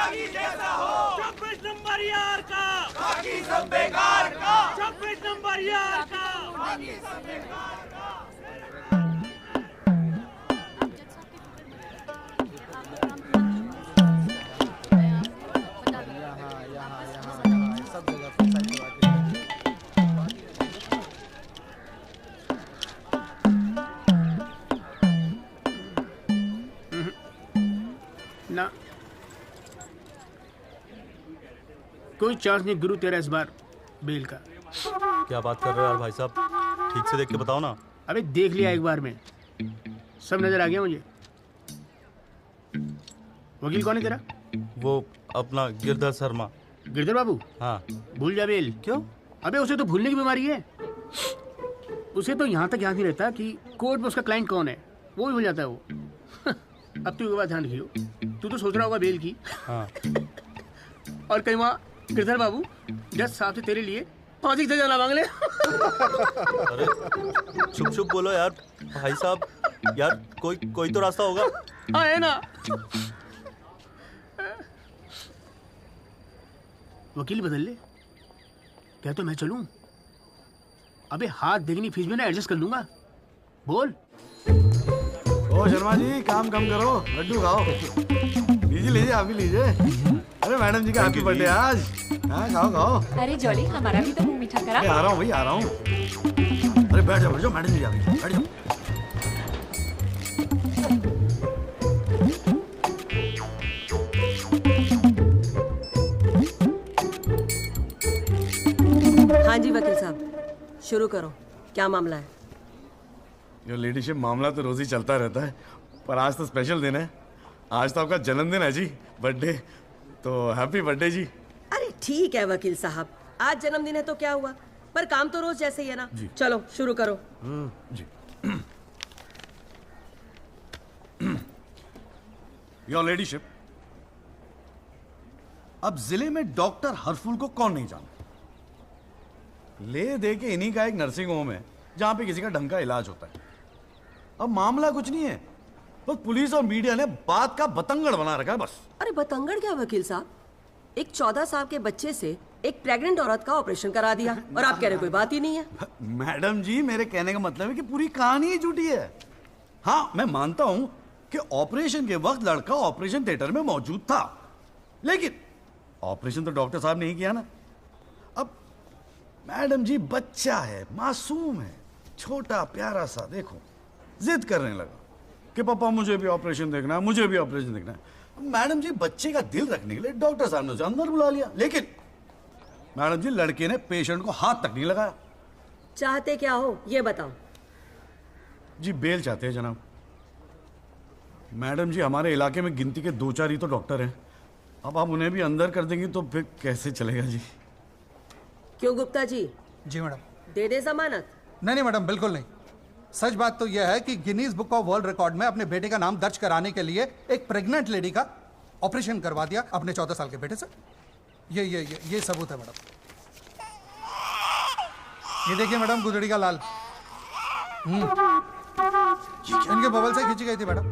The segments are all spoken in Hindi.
बागी जैसा हो। 26 नंबर यार का बाकी सब बेकार का। 26 नंबर यार का बाकी सब बेकार का। सब जगह पे साइड लगा के ना कोई चांस नहीं गुरु तेरा इस बार बेल का। क्या बात कर रहे हो यार भाई साहब, ठीक से देख के बताओ ना। अबे देख लिया एक बार में, सब नजर आ गया मुझे। वकील कौन है तेरा? वो अपना गिरधर शर्मा। गिरधर बाबू? हाँ। भूल जा बेल। क्यों? अबे उसे तो भूलने की बीमारी है। उसे तो यहाँ तक याद नहीं रहता कि कोर्ट में उसका क्लाइंट कौन है, वो भी भूल जाता है वो। अब तू एक बात ध्यान रखियो, तू तो सोच रहा होगा बेल की। हाँ। और कहीं वहाँ गिरधर बाबू जज साहब से तेरे लिए फांसी की सजा ना मांग ले। अरे चुप चुप बोलो यार भाई साहब, यार कोई तो रास्ता होगा। हाँ है ना। वकील बदल ले क्या तो मैं चलूं? अबे हाथ देखनी फीस में ना एडजस्ट कर लूंगा। बोल। ओ शर्मा जी, काम कम करो, लड्डू खाओ। लीजिए लीजिए, आप भी लीजिए। अरे मैडम जी का हैप्पी बर्थडे आज। हाँ खाओ खाओ। अरे जॉली, हमारा भी तो मुंह मीठा करा। आ रहा हूँ भाई, आ रहा हूँ। अरे बैठ जाओ मैडम जी, आ गई, बैठ जाओ। हाँ जी वकील साहब, शुरू करो, क्या मामला है? यो लेडीशिप, मामला तो रोज ही चलता रहता है, पर आज तो स्पेशल दिन है। आज तो आपका जन्मदिन है जी, बर्थडे। तो हैप्पी बर्थडे जी। अरे ठीक है वकील साहब, आज जन्मदिन है तो क्या हुआ, पर काम तो रोज जैसे ही है ना। चलो शुरू करो। जी। योर लेडीशिप, अब जिले में डॉक्टर हरफुल को कौन नहीं जानता? ले दे के इन्हीं का एक नर्सिंग होम है जहां पे किसी का ढंग का इलाज होता है। अब मामला कुछ नहीं है, बस पुलिस और मीडिया ने बात का बतंगड़ बना रखा है बस। अरे बतंगड़ क्या वकील साहब, एक 14 साल के बच्चे से एक प्रेग्नेंट औरत का ऑपरेशन करा दिया और आप कह रहे कोई बात ही नहीं है। मैडम जी, मेरे कहने का मतलब है कि पूरी कहानी ही झूठी है। हाँ, मैं मानता हूं कि ऑपरेशन के वक्त लड़का ऑपरेशन थिएटर में मौजूद था, लेकिन ऑपरेशन तो डॉक्टर साहब ने ही किया ना। अब मैडम जी, बच्चा है, मासूम है, छोटा प्यारा सा, देखो जिद करने लगा कि पापा मुझे भी ऑपरेशन देखना है, मुझे भी ऑपरेशन देखना है। मैडम जी, बच्चे का दिल रखने के लिए डॉक्टर साहब ने उसे अंदर बुला लिया, लेकिन मैडम जी, लड़के ने पेशेंट को हाथ तक नहीं लगाया। चाहते क्या हो ये बताओ। जी बेल चाहते हैं जनाब। मैडम जी, हमारे इलाके में गिनती के 2-4 ही तो डॉक्टर हैं। अब आप उन्हें भी अंदर कर देंगी तो फिर कैसे चलेगा जी? क्यों गुप्ता जी? जी मैडम। दे दे जमानत? नहीं मैडम, बिल्कुल नहीं। सच बात तो यह है कि Guinness book of world record में अपने बेटे का नाम दर्ज कराने के लिए एक प्रेग्नेंट लेडी का ऑपरेशन करवा दिया अपने 14 साल के बेटे से। ये सबूत है मैडम। ये देखिए मैडम, गुदड़ी का लाल इनके बबल से खींची गई थी मैडम।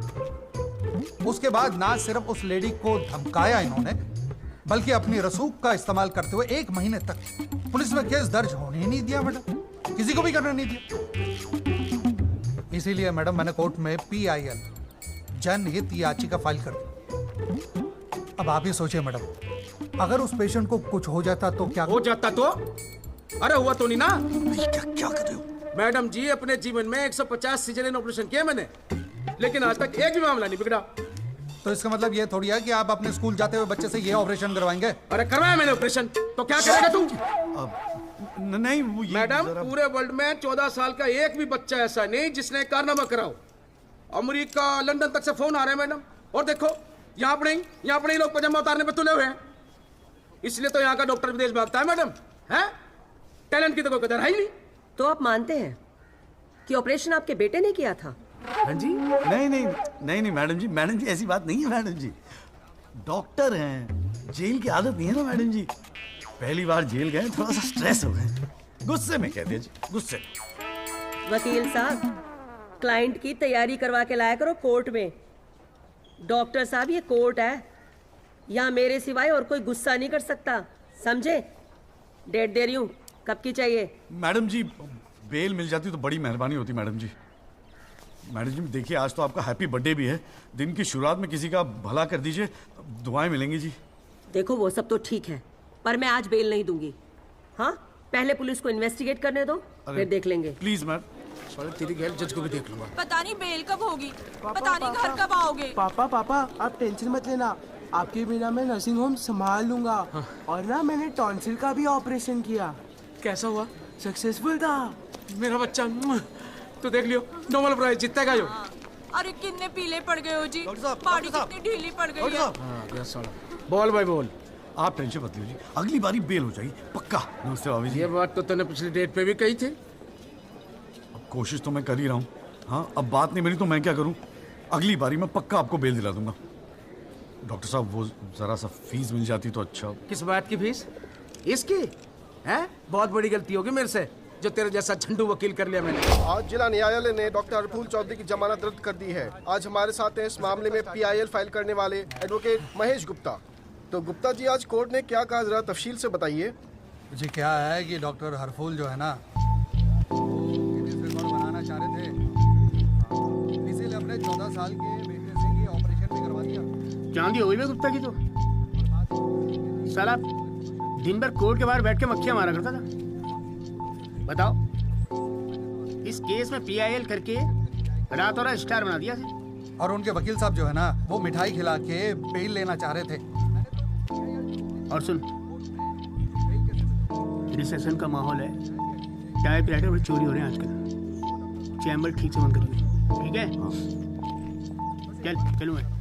उसके बाद ना सिर्फ उस लेडी को धमकाया इन्होंने, बल्कि अपनी रसूख का इस्तेमाल करते हुए 1 महीने तक पुलिस में केस दर्ज होने ही नहीं दिया मैडम, किसी को भी करने नहीं दिया। इसीलिए मैडम मैंने कोर्ट में PIL जनहित याचिका फाइल कर दी। अब आप ही सोचिए मैडम, अगर उस पेशेंट को कुछ हो जाता तो क्या हो जाता तो? अरे हुआ तो नहीं ना। क्या कर रहे हो मैडम जी, अपने जीवन में 150 सिजेरियन ऑपरेशन किए मैंने, लेकिन आज तक एक भी मामला नहीं बिगड़ा। तो इसका मतलब ये थोड़ी है कि आप अपने स्कूल जाते हुए बच्चे से ये ऑपरेशन करवाएंगे? अरे करवाया मैंने ऑपरेशन, तो क्या करेगा तू? नहीं वो मैडम, पूरे वर्ल्ड में 14 साल का एक भी बच्चा ऐसा नहीं जिसने कारनामा कराओ। अमेरिका, लंदन तक से फोन आ रहे हैं मैडम, और देखो यहाँ पर ही लोग पजामा उतारने पर तुले हुए हैं। इसलिए तो यहाँ का डॉक्टर विदेश भागता है मैडम। है टैलेंट की तो कोई कदर है ही नहीं। तो आप मानते हैं कि ऑपरेशन आपके बेटे ने किया था? हाँ जी। नहीं मैडम जी ऐसी बात नहीं है मैडम जी। डॉक्टर हैं, जेल की आदत नहीं है ना मैडम जी। पहली बार जेल गए, थोड़ा सा स्ट्रेस हो गए, गुस्से में कहते जी, गुस्से। वकील साहब, क्लाइंट की तैयारी करवा के लाया करो कोर्ट में। डॉक्टर साहब, ये कोर्ट है, यहाँ मेरे सिवाय और कोई गुस्सा नहीं कर सकता, समझे? डेट दे रही हूँ, कब की चाहिए? मैडम जी बेल मिल जाती तो बड़ी मेहरबानी होती मैडम जी। मैडम जी देखिए आज तो आपका हैप्पी बर्थडे भी है, दिन की शुरुआत में किसी का भला कर दीजिए, दुआएं मिलेंगी जी। देखो वो सब तो ठीक है, पर मैं आज बेल नहीं दूंगी। हाँ, पहले पुलिस को इन्वेस्टिगेट करने दो, फिर देख लेंगे। Please ma'am. साले तेरी गैल जज को भी देख लूंगा। पता नहीं बेल कब होगी, पता नहीं घर कब आओगे। पापा आप टेंशन मत लेना, आपके बिना मैं नर्सिंग होम संभाल लूंगा। और ना मैंने टॉन्सिल का भी ऑपरेशन किया, कैसा हुआ? सक्सेसफुल था। मेरा बच्चा तो देख लियो, नॉर्मल प्राइस जीतेगा यो। अरे कितने पीले पड़ गए हो जी, डॉक्टर साहब, बाड़ी डॉक्टर साहब। कितनी ढीली पड़ गई डॉक्टर है। साहब हाँ गया साला। बोल भाई बोल। आप टेंशन मत लीजिए, अगली बारी बेल हो जाएगी पक्का। नमस्ते भाभी जी। ये बात तो तूने पिछली डेट पे भी कही थी। अब कोशिश तो मैं कर ही रहा हूँ। हाँ अब बात नहीं मिली तो मैं क्या करूँ, अगली बारी मैं पक्का आपको बेल दिला दूंगा। डॉक्टर साहब वो जरा सा फीस मिल जाती तो अच्छा। किस बात की फीस? इसकी है? बहुत बड़ी गलती होगी मेरे से जो तेरे जैसा झंडू वकील कर लिया मैंने। आज जिला न्यायालय ने डॉक्टर हरफूल चौधरी की जमानत रद्द कर दी है। आज हमारे साथ हैं इस मामले में PIL फाइल करने वाले एडवोकेट महेश गुप्ता। तो गुप्ता जी आज कोर्ट ने क्या कहा, जरा तफसील से बताइए। जी क्या है कि डॉक्टर हरफूल जो है ना गिनीज रिकॉर्ड बनाना चाह रहे थे, इसीलिए अपने 14 साल के बेटे से ये ऑपरेशन भी करवा दिया। चांदी हो गई है गुप्ता की तो। साला दिन भर कोर्ट के बाहर बैठ के मक्खियां मारा करता था। बताओ, इस केस में PIL करके रातों रात स्टार बना दिया था। और उनके वकील साहब जो है ना वो मिठाई खिला के बेल लेना चाह रहे थे। और सुन, रिसेशन का माहौल है, टाइपराइटर बड़ी चोरी हो रहे हैं आजकल। चैम्बर ठीक से बंद करिए, ठीक है? चलूँ मैं।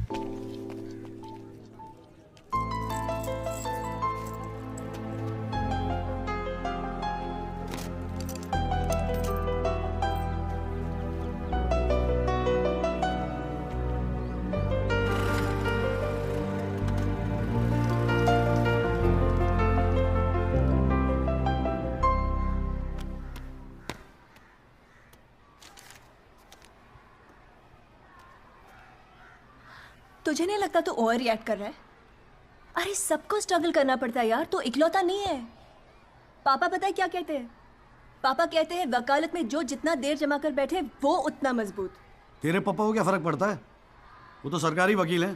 तुझे नहीं लगता तू ओवर रिएक्ट कर रहा है? अरे सबको स्ट्रगल करना पड़ता है यार, तो इकलौता नहीं है। पापा पता है क्या कहते हैं? पापा कहते हैं वकालत में जो जितना देर जमा कर बैठे वो उतना मजबूत। तेरे पापा को क्या फर्क पड़ता है, वो तो सरकारी वकील हैं।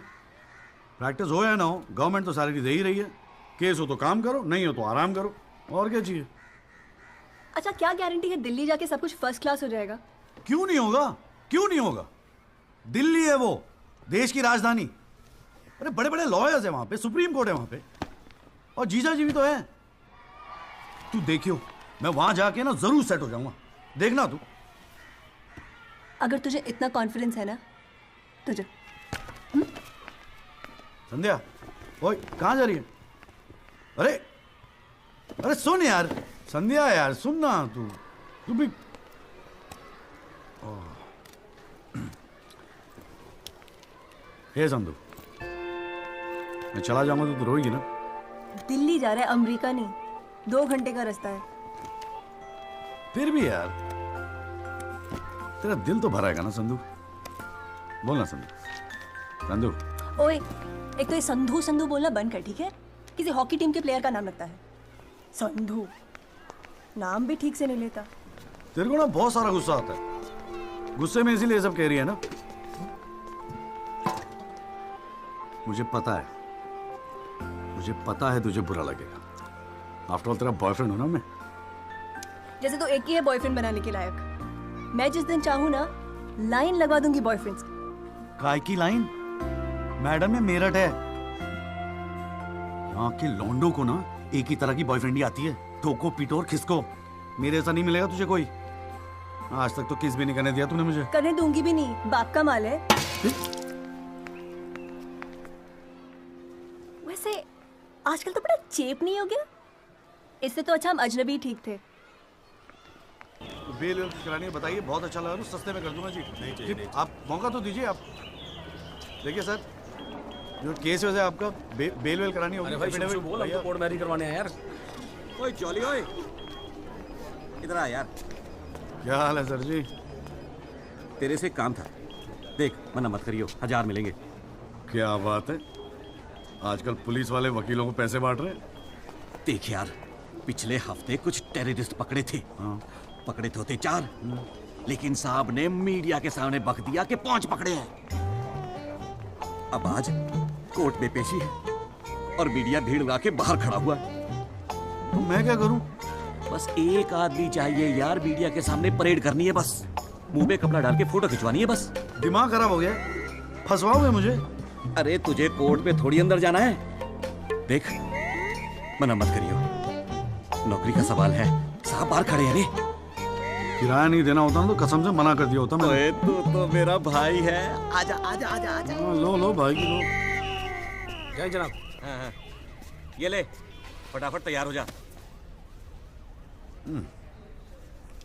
प्रैक्टिस हो या ना हो गवर्नमेंट तो सैलरी दे ही रही है। केस हो तो काम करो, नहीं हो तो आराम करो, और क्या चाहिए। अच्छा क्या गारंटी है दिल्ली जाके सब कुछ फर्स्ट क्लास हो जाएगा? क्यों नहीं होगा, क्यों नहीं होगा। दिल्ली है वो देश की राजधानी। अरे बड़े बड़े लॉयर्स है वहां पे, सुप्रीम कोर्ट है वहां पे, और जीजा जी भी तो है। तू देखियो मैं वहां जाके ना जरूर सेट हो जाऊंगा, देखना तू। अगर तुझे इतना कॉन्फिडेंस है ना तुझे। संध्या ओए कहाँ जा रही है? अरे अरे सुन यार संध्या, यार सुन ना, तू भी। हे संधू, मैं चला जाऊंगा तो तू रोएगी ना? दिल्ली जा रहा है, अमेरिका नहीं। 2 घंटे का रास्ता है। फिर भी यार तेरा दिल तो भरा है ना संधू, बोलना संधू। संधू ओए एक तो ये संधू संधू बोलना बंद कर, ठीक है? किसी हॉकी टीम के प्लेयर का नाम लगता है संधू, नाम भी ठीक से नहीं लेता। तेरे को ना बहुत सारा गुस्सा आता है, गुस्से में इसीलिए सब कह रही है ना। मुझे पता है तुझे बुरा लगेगा। आफ्टर ऑल तेरा बॉयफ्रेंड हूं ना मैं। जैसे तो एक ही है बॉयफ्रेंड बनाने के लायक। मैं जिस दिन चाहूँ ना लाइन लगवा दूंगी बॉयफ्रेंड्स की। काय की लाइन? मैडम में मेरठ है, यहाँ के लौंडों को ना एक ही तरह की बॉयफ्रेंड ही आती है, ठोको पीटो और खिसको। मेरे ऐसा नहीं मिलेगा तुझे कोई। आज तक तो किस भी नहीं करने दिया तूने मुझे। करने दूंगी भी नहीं, बाप का माल है। वैसे आजकल तो बड़ा चेप नहीं हो गया? इससे तो अच्छा हम अजनबी ठीक थे। बेल वेल करानी है बताइए, बहुत अच्छा लगा, सस्ते में कर दूंगा जी। नहीं, आप मौका तो दीजिए। आप देखिए सर, जो केस वैसे आपका बेल वेल करानी होगी। अरे भाई शुभ बोल, हम तो कोर्ट मैरिज करवाने हैं यार। ओए जॉली ओए, इधर आ यार। क्या हाल है सर जी? तेरे से एक काम था, देख मना मत करियो, 1000 मिलेंगे। क्या बात है, आजकल पुलिस वाले वकीलों को पैसे बांट रहे हैं। देख यार, पिछले हफ्ते कुछ टेररिस्ट पकड़े थे। पकड़े तो थे 4, लेकिन साहब ने मीडिया के सामने बक दिया कि 5 पकड़े हैं। अब आज कोर्ट में पेशी है और मीडिया भीड़ लगा के बाहर खड़ा हुआ है। तो मैं क्या करूं? बस एक आदमी चाहिए यार, मीडिया के सामने परेड करनी है बस, मुंह में कपड़ा डाल के फोटो खिंचवानी है बस। दिमाग खराब हो गया, फंसवाओगे मुझे? अरे तुझे कोर्ट में थोड़ी अंदर जाना है। देख, मना मत करियो, नौकरी का सवाल है। साहब बाहर खड़े हैं रे। किराया नहीं देना होता ना तो कसम से मना कर दिया होता मैंने। ओए तू तो मेरा भाई है, आजा आजा आजा आजा। लो भाई की लो। जय जनाब। हाँ। ये ले, फटाफट तैयार हो जा।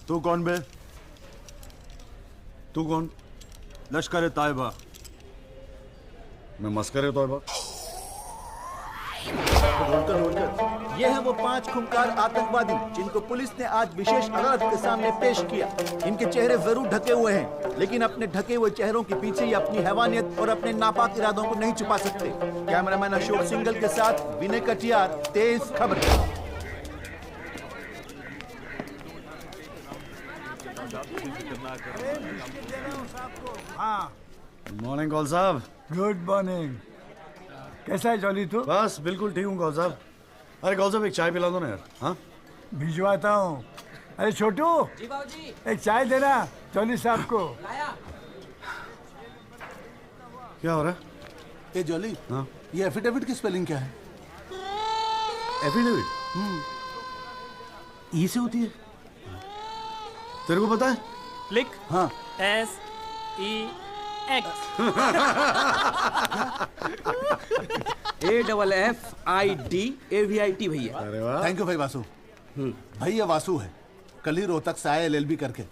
तू कौन बे? तू कौन? लश्कर तायबा। मैं मस्कर तौबा। ये हैं वो 5 खूंखार आतंकवादी जिनको पुलिस ने आज विशेष अदालत के सामने पेश किया। इनके चेहरे जरूर ढके हुए हैं, लेकिन अपने ढके हुए चेहरों के पीछे ये अपनी हैवानियत और अपने नापाक इरादों को नहीं छुपा सकते। कैमरामैन अशोक सिंगल के साथ विनय कटियार, तेज खबर। मॉर्निंग कॉल साहब। Good morning. कैसा है जॉली तू? बस बिल्कुल ठीक हूँ कॉल साहब। अरे कॉल साहब एक चाय पिला दो ना यार। हाँ भिजवाता हूँ। अरे छोटू, जी बाबूजी। एक चाय देना जॉली साहब को। लाया। क्या हो रहा है? ए जॉली, हाँ ये एफिडेविट की स्पेलिंग क्या है? एफिडेविट ई से होती है। तेरे को पता है? लिख। हाँ। SEX AFFIDAVIT भैया। अरे वाह, थैंक यू भाई वासु। भाई ये वासु है, कल ही रोहतक से आया LLB करके।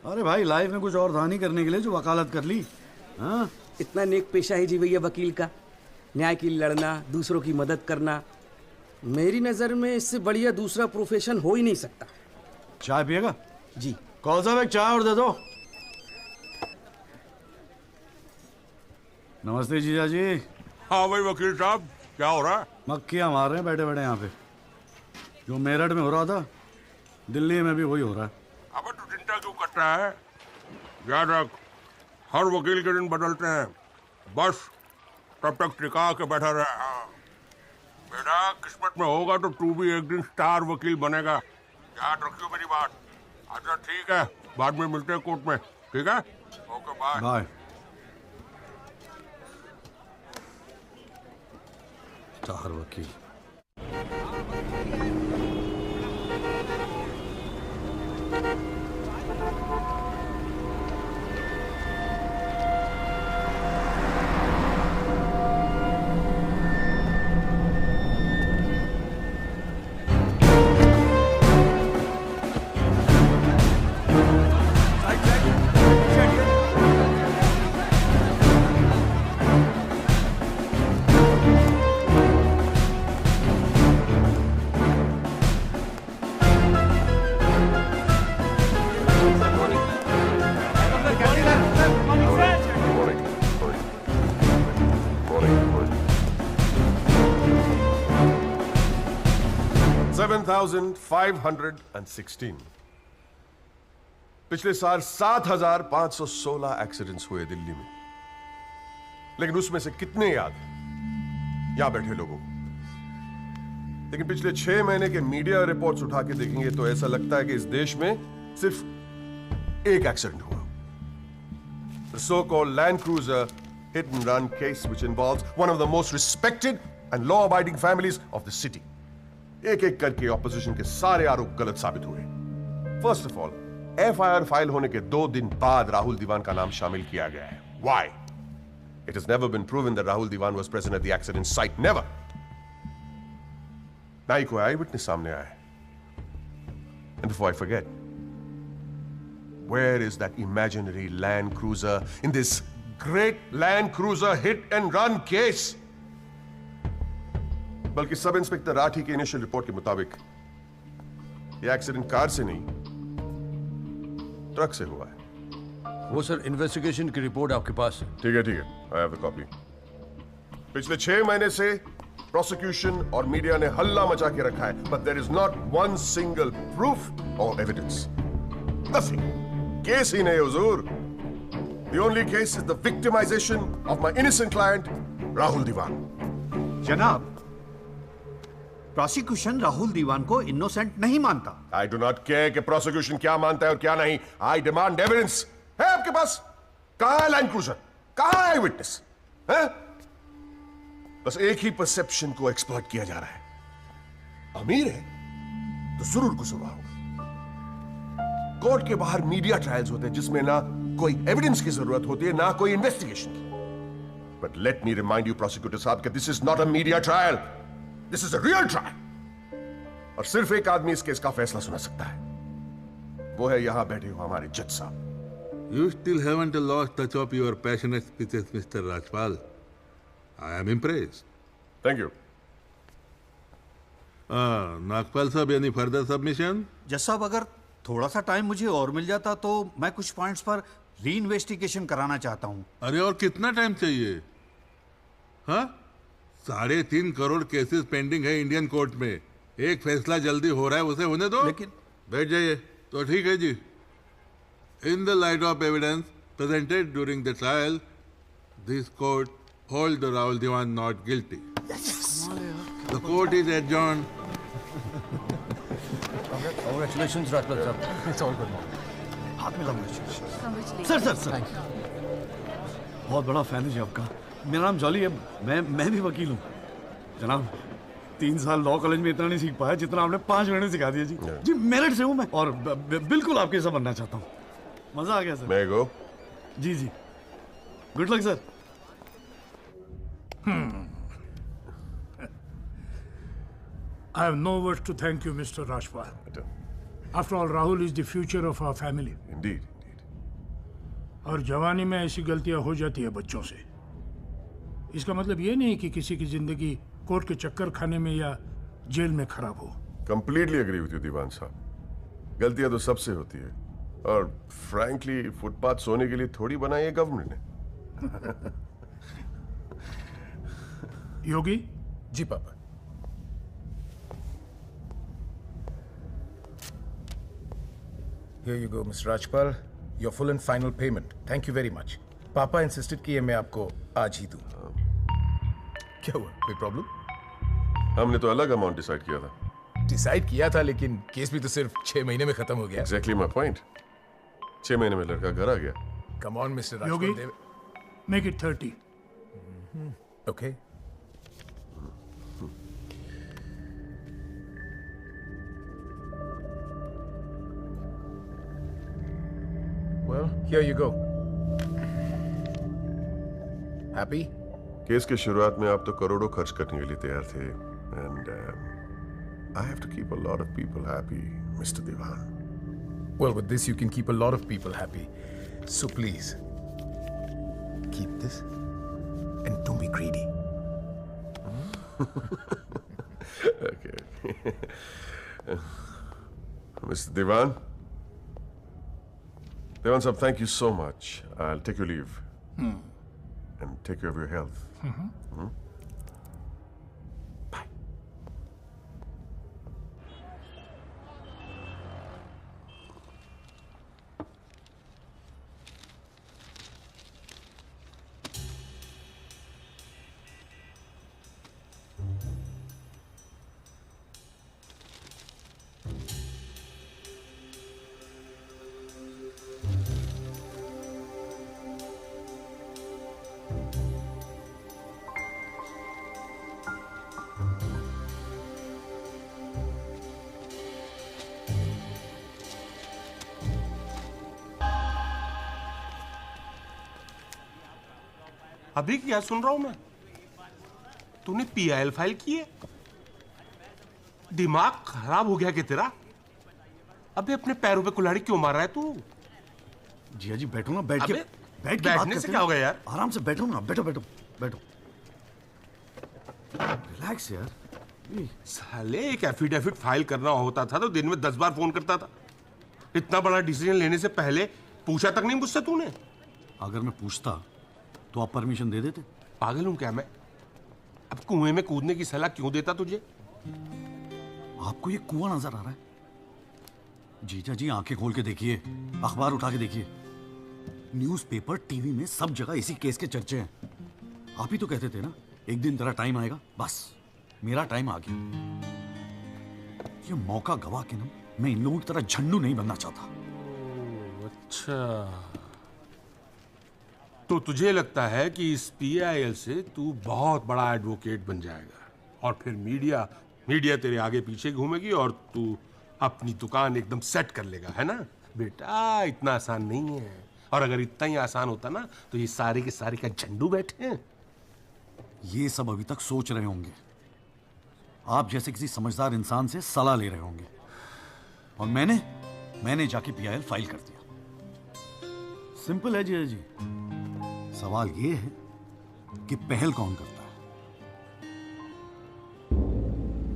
अरे भाई लाइफ में कुछ और था नहीं करने के लिए जो वकालत कर ली। हाँ इतना नेक पेशा है जी भैया वकील का, न्याय के लिए लड़ना, दूसरों की मदद करना। मेरी नज़र में इससे बढ़िया दूसरा प्रोफेशन हो ही नहीं सकता। चाय पिएगा? जी। कॉल साहब एक चाय और दे दो। नमस्ते जीजा जी। हाँ भाई वकील साहब, क्या हो रहा है? मक्खियाँ मार रहे हैं बैठे बैठे यहाँ पे। जो मेरठ में हो रहा था दिल्ली में भी वही हो रहा है। अबे तू चिंता क्यों करता है? याद रख, हर वकील के दिन बदलते हैं, बस तब तक टिका के बैठा रहे। हाँ बेटा, किस्मत में होगा तो तू भी एक दिन स्टार वकील बनेगा, याद रखियो मेरी बात। अच्छा ठीक है, बाद में मिलते हैं कोर्ट में, ठीक है? Okay bye. बाय। स्टार वकील। $7,516। पिछले साल 7,516 एक्सीडेंट्स हुए दिल्ली में, लेकिन उसमें से कितने याद हैं यहां बैठे लोगों को? लेकिन पिछले 6 महीने के मीडिया रिपोर्ट्स उठा के देखेंगे तो ऐसा लगता है कि इस देश में सिर्फ एक एक्सीडेंट हुआ। The so-called Land Cruiser hit and run case, which involves one of the most respected and law-abiding families of the city. एक एक करके ऑपोजिशन के सारे आरोप गलत साबित हुए। First of all, FIR file होने के 2 दिन बाद राहुल दीवान का नाम शामिल किया गया है। Why? It has never been proven that Rahul Diwan was present at the accident site. Never. ना ही कोई आई विटनेस सामने आया है। And before I forget, where is that imaginary Land Cruiser in this great Land Cruiser hit and run case? बल्कि सब इंस्पेक्टर राठी की इनिशियल रिपोर्ट के मुताबिक यह एक्सीडेंट कार से नहीं, ट्रक से हुआ है। वो सर इन्वेस्टिगेशन की रिपोर्ट आपके पास है? ठीक है, आई हैव द कॉपी। पिछले 6 महीने से प्रोसिक्यूशन और मीडिया ने हल्ला मचा के रखा है, but there is not one single proof और एविडेंस, नथिंग। केस ही नहीं हुजूर। The only case is the victimization of my innocent client, Rahul Diwan. जनाब, प्रोसिक्यूशन राहुल दीवान को इनोसेंट नहीं मानता। I do not care कि प्रोसिक्यूशन क्या मानता है और क्या नहीं। I demand evidence. है आपके पास? कहाँ है लाइन क्रूजर? कहाँ है विटनेस? है? बस एक ही परसेप्शन को एक्सप्लॉइट किया जा रहा है। अमीर है तो जरूर कुछ हुआ होगा। कोर्ट के बाहर मीडिया ट्रायल्स होते हैं जिसमें ना कोई एविडेंस की जरूरत होती है ना कोई इन्वेस्टिगेशन की। But let me remind you prosecutor साहब कि this is not a media trial, this is a real trial. और सिर्फ एक आदमी इस केस का फैसला सुना सकता है, वो है यहां बैठे हुए हमारे जज साहब। You still haven't lost touch of your passionate speeches, Mr. Rajpal. I am impressed. Thank you. Nagpal साहब, any further submission? जज साहब, अगर थोड़ा सा टाइम मुझे और मिल जाता तो मैं कुछ पॉइंट्स पर री इन्वेस्टिगेशन कराना चाहता हूँ। अरे और कितना टाइम चाहिए? हाँ, 3.5 करोड़ केसेस पेंडिंग है इंडियन कोर्ट में। एक फैसला जल्दी हो रहा है, उसे होने दो। लेकिन बैठ जाइए। तो ठीक है जी। In the light of evidence presented during the trial, this court holds the Rahul Diwan not guilty. Yes. The court is adjourned. Congratulations, Rajpal sir. It's all good. हाथ मिला मुझे। सर बहुत बड़ा फैन है जी आपका। मेरा नाम जॉली है, मैं भी वकील हूँ जनाब। 3 साल लॉ कॉलेज में इतना नहीं सीख पाया जितना आपने 5 मिनट में सिखा दिया जी। जी मेरिट से हूँ मैं और बिल्कुल आपके जैसा बनना चाहता हूँ। मजा आ गया सर। मैं गो। जी good luck sir. I have no words to thank you, Mr. Rajpal. After all, Rahul is the future of our family. Indeed. और जवानी में ऐसी गलतियां हो जाती है बच्चों से। इसका मतलब ये नहीं कि किसी की जिंदगी कोर्ट के चक्कर खाने में या जेल में खराब हो। Completely agree with you, दीवान साहब। गलतियां तो सबसे होती है और फ्रैंकली फुटपाथ सोने के लिए थोड़ी बनाई है गवर्नमेंट ने। योगी जी पापा। Here you go, Mr. Rajpal. Your full and final payment. Thank you very much. पापा इंसिस्टेड कि ये मैं आपको आज ही दूं। क्या हुआ? कोई प्रॉब्लम? हमने तो अलग अमाउंट डिसाइड किया था। डिसाइड किया था, लेकिन केस भी तो सिर्फ 6 महीने में खत्म हो गया। Exactly my point. 6 महीने में लड़का घर आ गया। Come on, Mr. Yogi, Rajpal. make it 30. Okay. Well, here you go. Happy? Case के शुरुआत में आप तो करोड़ों खर्च करने के लिए तैयार थे and I have to keep a lot of people happy, Mr. Diwan. Well, with this you can keep a lot of people happy. So please, keep this and don't be greedy. Okay. Mr. Diwan? Diwan sahab, thank you so much. I'll take your leave. And take care of your health. Bye. अभी क्या सुन रहा हूं मैं? तूने पीआईएल फाइल की है? दिमाग खराब हो गया क्या तेरा? अबे अपने पैरों पे कुल्हाड़ी क्यों मार रहा है तू? जिया जी बैठो ना, बैठ के बैठने से क्या हो गया यार? आराम से बैठो ना, बैठो रिलैक्स यार। साले एक एफिडेविट फाइल करना होता था तो दिन में 10 बार फोन करता था। इतना बड़ा डिसीजन लेने से पहले पूछा तक नहीं मुझसे तूने? अगर मैं पूछता तो आप परमिशन दे देते? पागल हूं क्या मैं? कुएं में कूदने की सलाह क्यों देता तुझे? आपको ये कुआं नजर आ रहा है? जीजा जी आंखें खोल के देखिए, अखबार उठा के देखिए, न्यूज़पेपर, टीवी में सब जगह इसी केस के चर्चे हैं। आप ही तो कहते थे ना एक दिन तेरा टाइम आएगा। बस मेरा टाइम आ गया। ये मौका गवा के ना मैं इन लोगों की तरह झंडू नहीं बनना चाहता। अच्छा, तो तुझे लगता है कि इस PIL से तू बहुत बड़ा एडवोकेट बन जाएगा और फिर मीडिया तेरे आगे पीछे घूमेगी और तू अपनी दुकान एकदम सेट कर लेगा, है ना? बेटा इतना आसान नहीं है, और अगर इतना ही आसान होता ना तो ये सारे के सारे का झंडू बैठे हैं। ये सब अभी तक सोच रहे होंगे, आप जैसे किसी समझदार इंसान से सलाह ले रहे होंगे, और मैंने जाके PIL फाइल कर दिया। सिंपल है जीजा जी, सवाल ये है कि पहल कौन करता है।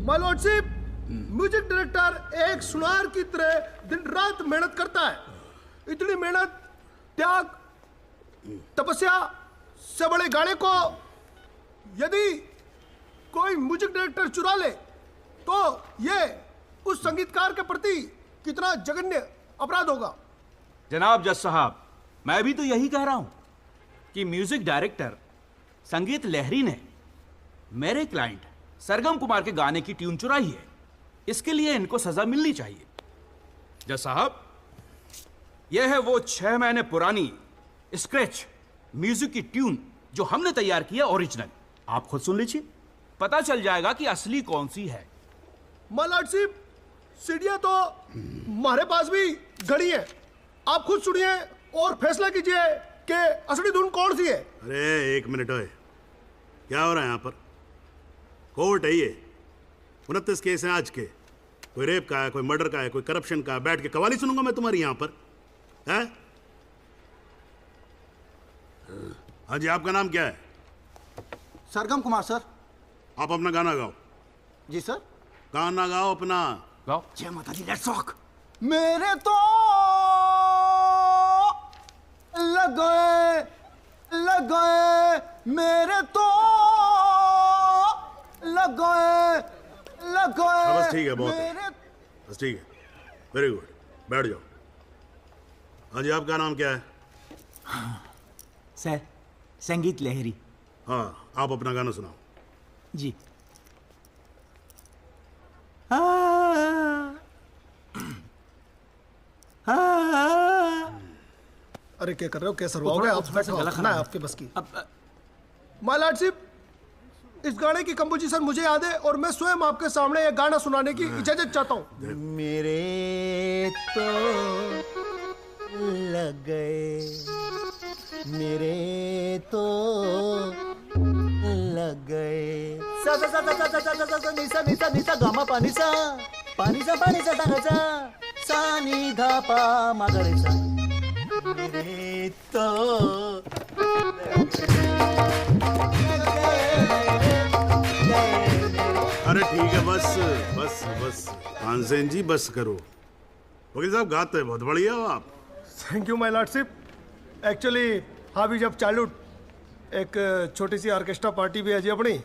माय लॉर्डशिप, म्यूजिक डायरेक्टर एक सुनार की तरह दिन रात मेहनत करता है। इतनी मेहनत, त्याग, तपस्या से बड़े गाने को यदि कोई म्यूजिक डायरेक्टर चुरा ले तो ये उस संगीतकार के प्रति कितना जघन्य अपराध होगा। जनाब जज साहब, मैं भी तो यही कह रहा हूं कि म्यूजिक डायरेक्टर संगीत लहरी ने मेरे क्लाइंट सरगम कुमार के गाने की ट्यून चुराई है। इसके लिए इनको सजा मिलनी चाहिए। जज साहब, यह है वो 6 महीने पुरानी स्क्रैच म्यूजिक की ट्यून जो हमने तैयार किया ओरिजिनल। आप खुद सुन लीजिए, पता चल जाएगा कि असली कौन सी है। माय लॉर्डशिप, सीढ़ियां तो हमारे पास भी घड़ी है, आप खुद सुनिए और फैसला कीजिए कि असली धुन कौन सी है। अरे एक मिनट ओए, क्या हो रहा है यहाँ पर? कोर्ट है ये, 29 केस हैं आज के। कोई रेप का है, कोई मर्डर का है, कोई करप्शन का है। बैठ के कवाली सुनूंगा मैं तुम्हारी यहाँ पर, है? हाँ जी, आपका नाम क्या है? सरगम कुमार सर। आप अपना गाना गाओ। जी सर। गाना गाओ अपना। गाओ। जय माता दी, लेट्स रॉक। मेरे तो लग गए मेरे तो लग गए बस ठीक है, बहुत है, बस ठीक है, वेरी गुड, बैठ जाओ। हाँ जी, आपका नाम क्या है? सर, संगीत लहरी। हाँ, आप अपना गाना सुनाओ। जी। अरे क्या कर रहे हो, क्या सरवाओगे आप? खाना है आपके बस की। माय लॉर्डशिप, इस गाने की कंपोजिशन मुझे याद है और मैं स्वयं आपके सामने यह गाना सुनाने की इजाजत चाहता हूँ। मेरे तो लग गए, मेरे तो लग गए। सा सा सा सा सा सा सा सा निसा निसा निसा गामा पानी सा टाका सा नी धा पा मगरे सा। मेरे तो अरे ठीक है, बस बस बस तानसेन जी, बस करो। वकील साहब, गाते हैं, बहुत बढ़िया हो आप। Thank you my lordship. Actually हाँ भी जब चालू एक छोटी सी ऑर्केस्ट्रा पार्टी भी है जी अपनी।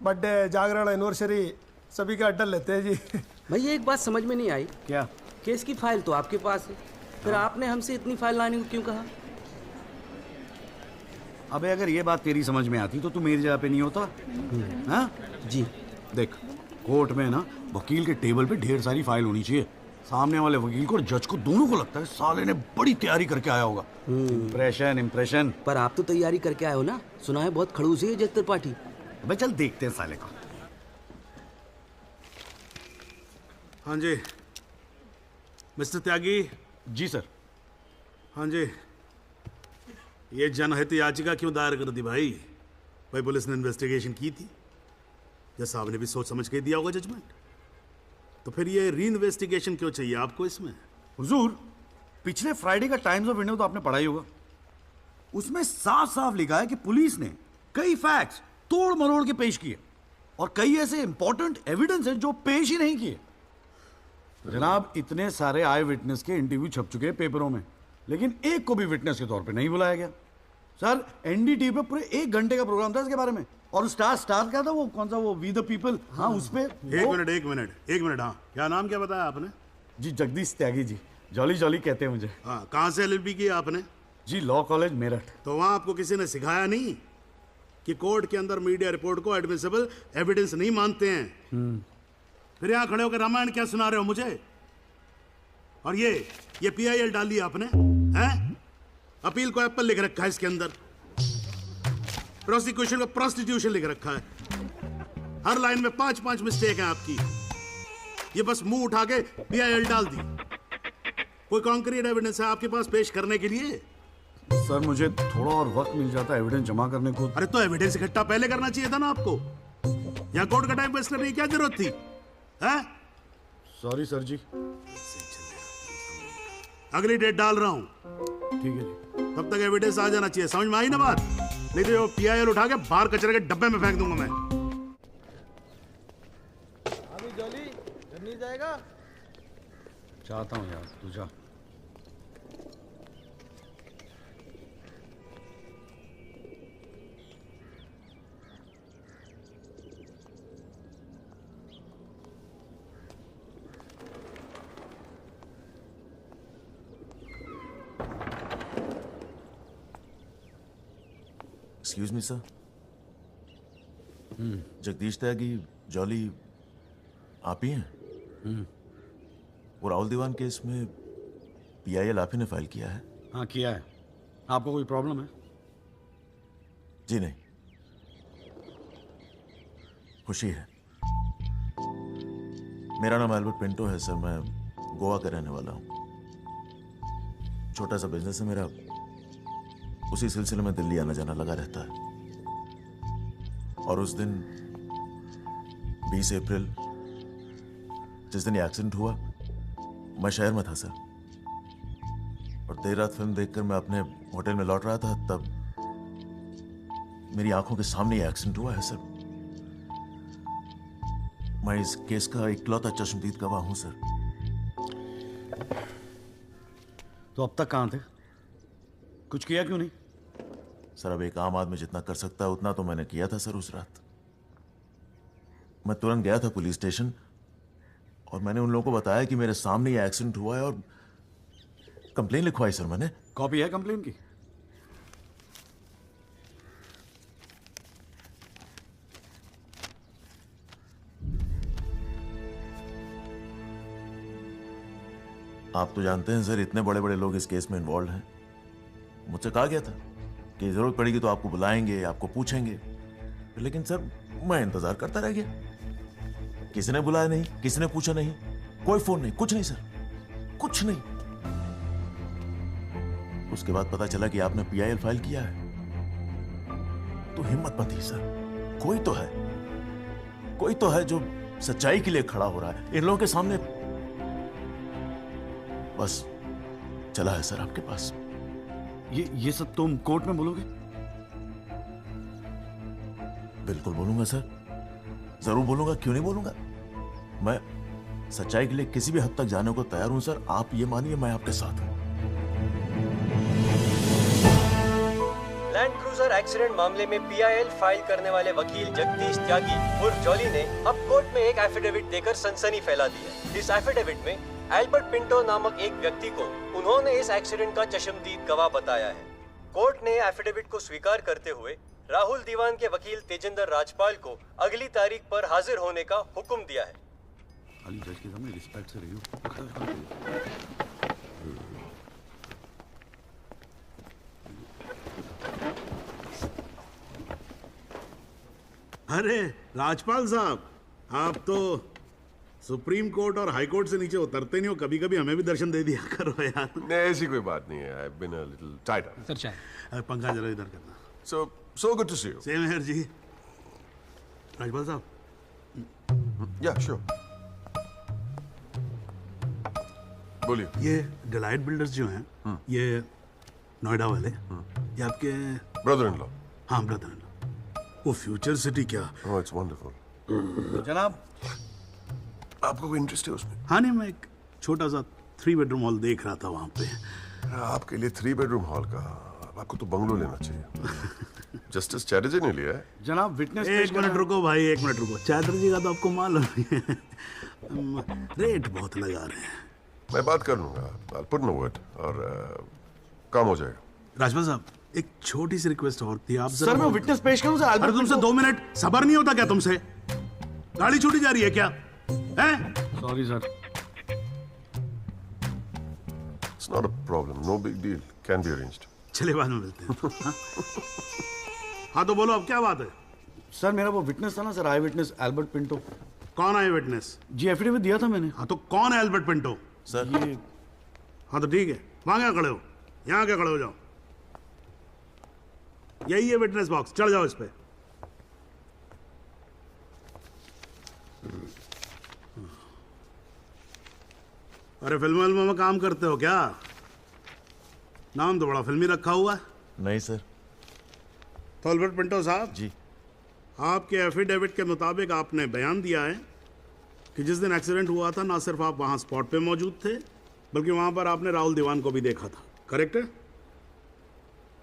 बर्थडे, जागरण, एनिवर्सरी सभी का अड्डा लेते हैं जी। भैया एक बात समझ में नहीं आई। क्या? केस की फाइल तो आपके पास है, फिर आपने हमसे इतनी फाइल लाने को क्यों कहा? अबे अगर ये बात तेरी समझ में आती तो तू मेरी जगह पे नहीं होता। हाँ जी। देख, कोर्ट में ना वकील के टेबल पे ढेर सारी फाइल होनी चाहिए। सामने वाले वकील को और जज को दोनों को लगता है साले ने बड़ी तैयारी करके आया होगा। इम्प्रेशन। पर आप तो तैयारी करके आए हो ना, सुना है बहुत खड़ूस है जज त्रिपाठी। अबे चल देखते हैं साले को। हाँ जी मिस्टर त्यागी। जी सर। हाँ जी, ये जनहित याचिका क्यों दायर कर दी भाई? भाई पुलिस ने इन्वेस्टिगेशन की थी, जज साहब ने भी सोच समझ के दिया होगा जजमेंट, तो फिर ये री इन्वेस्टिगेशन क्यों चाहिए आपको इसमें? हुजूर, पिछले फ्राइडे का टाइम्स ऑफ इंडिया तो आपने पढ़ा ही होगा। उसमें साफ साफ लिखा है कि पुलिस ने कई फैक्ट्स तोड़ मरोड़ के पेश किए और कई ऐसे इंपॉर्टेंट एविडेंस हैं जो पेश ही नहीं किए। जनाब, इतने सारे आई विटनेस के इंटरव्यू छप चुके हैं पेपरों में, लेकिन एक को भी विटनेस के तौर पे नहीं बुलाया गया। सर एनडीटीवी पे पूरे 1 घंटे का प्रोग्राम था इसके बारे में। और स्टार क्या था वो, कौन सा वो वी द पीपल, हाँ उस पे। एक मिनट हाँ, क्या नाम क्या बताया आपने? जी जगदीश त्यागी जी, जॉली जॉली कहते हैं मुझे। हाँ, कहाँ से LLB की आपने? जी लॉ कॉलेज मेरठ। तो वहाँ आपको किसी ने सिखाया नहीं कि कोर्ट के अंदर मीडिया रिपोर्ट को एडमिसिबल एविडेंस नहीं मानते हैं? फिर यहाँ खड़े होकर रामायण क्या सुना रहे हो मुझे? और ये PIL डाली आपने, हैं? अपील को एप्पल लिख रखा है इसके अंदर, प्रोसिक्यूशन को प्रोस्टिट्यूशन लिख रखा है। हर लाइन में 5 मिस्टेक हैं आपकी। ये बस मुंह उठा के PIL डाल दी। कोई कॉन्क्रीट एविडेंस है आपके पास पेश करने के लिए? सर मुझे थोड़ा और वक्त मिल जाता एविडेंस जमा करने को। अरे तो एविडेंस इकट्ठा पहले करना चाहिए था ना आपको। यहाँ कोर्ट का टाइम वेस्ट करने की क्या जरूरत थी? हैं? सॉरी सर जी। अगली डेट डाल रहा हूँ। ठीक है जी। तब तक एविडेंस आ जाना चाहिए, समझ में आई ना बात? नहीं तो PIL उठा के बाहर कचरे के डब्बे में फेंक दूंगा मैं। अभी जॉली घर नहीं जाएगा? चाहता हूँ यार, तू जा। एक्सक्यूज मी सर, जगदीश त्यागी जॉली आप ही हैं? वो राहुल दीवान केस में PIL आप ही ने फाइल किया है? हाँ किया है। आपको कोई प्रॉब्लम है? जी नहीं, खुशी है। मेरा नाम एल्बर्ट पिंटो है सर, मैं गोवा का रहने वाला हूँ। छोटा सा बिजनेस है मेरा, उसी सिलसिले में दिल्ली आना जाना लगा रहता है। और उस दिन 20 अप्रैल जिस दिन ये एक्सीडेंट हुआ, मैं शहर में था सर। और देर रात फिल्म देखकर मैं अपने होटल में लौट रहा था, तब मेरी आंखों के सामने ये एक्सीडेंट हुआ है सर। मैं इस केस का इकलौता चश्मदीद गवाह हूं सर। तो अब तक कहां थे? कुछ किया क्यों नहीं? सर अब एक आम आदमी जितना कर सकता है उतना तो मैंने किया था सर। उस रात मैं तुरंत गया था पुलिस स्टेशन और मैंने उन लोगों को बताया कि मेरे सामने ये एक्सीडेंट हुआ है और कंप्लेन लिखवाई सर मैंने। कॉपी है कंप्लेन की? आप तो जानते हैं सर, इतने बड़े बड़े लोग इस केस में इन्वॉल्व हैं। मुझसे कहा गया था कि जरूरत पड़ेगी तो आपको बुलाएंगे, आपको पूछेंगे। लेकिन सर मैं इंतजार करता रह गया। किसी ने बुलाया नहीं, किसी ने पूछा नहीं, कोई फोन नहीं, कुछ नहीं सर, कुछ नहीं। उसके बाद पता चला कि आपने PIL फाइल किया है। तो हिम्मत मत ही सर, कोई तो है जो सच्चाई के लिए खड़ा हो रहा है इन लोगों के सामने। बस चला है सर आपके पास। ये सब तुम कोर्ट में बोलोगे? बिल्कुल बोलूंगा सर, जरूर बोलूंगा, क्यों नहीं बोलूंगा। मैं सच्चाई के लिए किसी भी हद तक जाने को तैयार हूं सर। आप ये मानिए मैं आपके साथ हूं। लैंड क्रूजर एक्सीडेंट मामले में PIL फाइल करने वाले वकील जगदीश त्यागी उर्फ जॉली ने अब कोर्ट में एक एफिडेविट देकर सनसनी फैला दी है। इस एफिडेविट में एल्बर्ट पिंटो नामक एक व्यक्ति को उन्होंने इस एक्सीडेंट का चश्मदीद गवाह बताया है। कोर्ट ने एफिडेविट को स्वीकार करते हुए राहुल दीवान के वकील तेजेंद्र राजपाल को अगली तारीख पर हाजिर होने का हुक्म दिया है। अली जज के सामने रिस्पेक्ट से रहियो। अरे राजपाल साहब, आप तो सुप्रीम कोर्ट और हाई कोर्ट से नीचे उतरते नहीं हो, कभी कभी हमें भी दर्शन दे दिया करो यार। नहीं ऐसी कोई बात नहीं है। I've been a little tied up. Sir चाय। पंखा जरा इधर करना। So good to see you. Same here जी। राजपाल साहब। Yeah, sure. बोलिए। ये डिलाइट बिल्डर्स जो हैं, ये नोएडा वाले, ये आपके ब्रदर इन लॉ? हाँ ब्रदर इन लॉ। वो फ्यूचर सिटी क्या? Oh, it's wonderful. जनाब आपको कोई इंटरेस्ट है उसमें? हाँ नहीं, मैं एक छोटा सा 3 बेडरूम हॉल देख रहा था वहाँ पे। आपके लिए 3 बेडरूम हॉल का आपको तो बंगलो लेना चाहिए। जस्टिस चैटर्जी ने लिया है। जनाब विटनेस एक मिनट रुको भाई, एक मिनट रुको। चैटर्जी का तो आपको मालूम ही है, रेट बहुत लगा रहे हैं। मैं बात कर लूंगा, I'll put in a word और काम हो जाएगा। राजपाल साहब, एक छोटी सी रिक्वेस्ट और थी। आप सर मैं विटनेस पेश करूं सर? अरे तुमसे 2 मिनट सबर नहीं होता क्या तुमसे? गाड़ी छूटी जा रही है क्या? हैं? Sorry sir. It's not a problem, no big deal, can be arranged. चलिए बाद में मिलते हैं। हाँ? हाँ तो बोलो अब क्या बात है? सर मेरा वो विटनेस था ना सर, आई विटनेस एल्बर्ट पिंटो। कौन आई विटनेस? जी एफिडेविट दिया था मैंने। हाँ तो कौन है एल्बर्ट पिंटो? सर ये हाँ तो ठीक है, वहां क्या खड़े हो? यहाँ क्या खड़े हो जाओ। यही है विटनेस बॉक्स, चढ़ जाओ इस पे। अरे फिल्मों में काम करते हो क्या? नाम तो बड़ा फिल्मी रखा हुआ है। नहीं सर। तो अल्बर्ट पिंटो साहब जी, आपके एफिडेविट के मुताबिक आपने बयान दिया है कि जिस दिन एक्सीडेंट हुआ था ना सिर्फ आप वहां स्पॉट पे मौजूद थे, बल्कि वहां पर आपने राहुल दीवान को भी देखा था, करेक्ट है?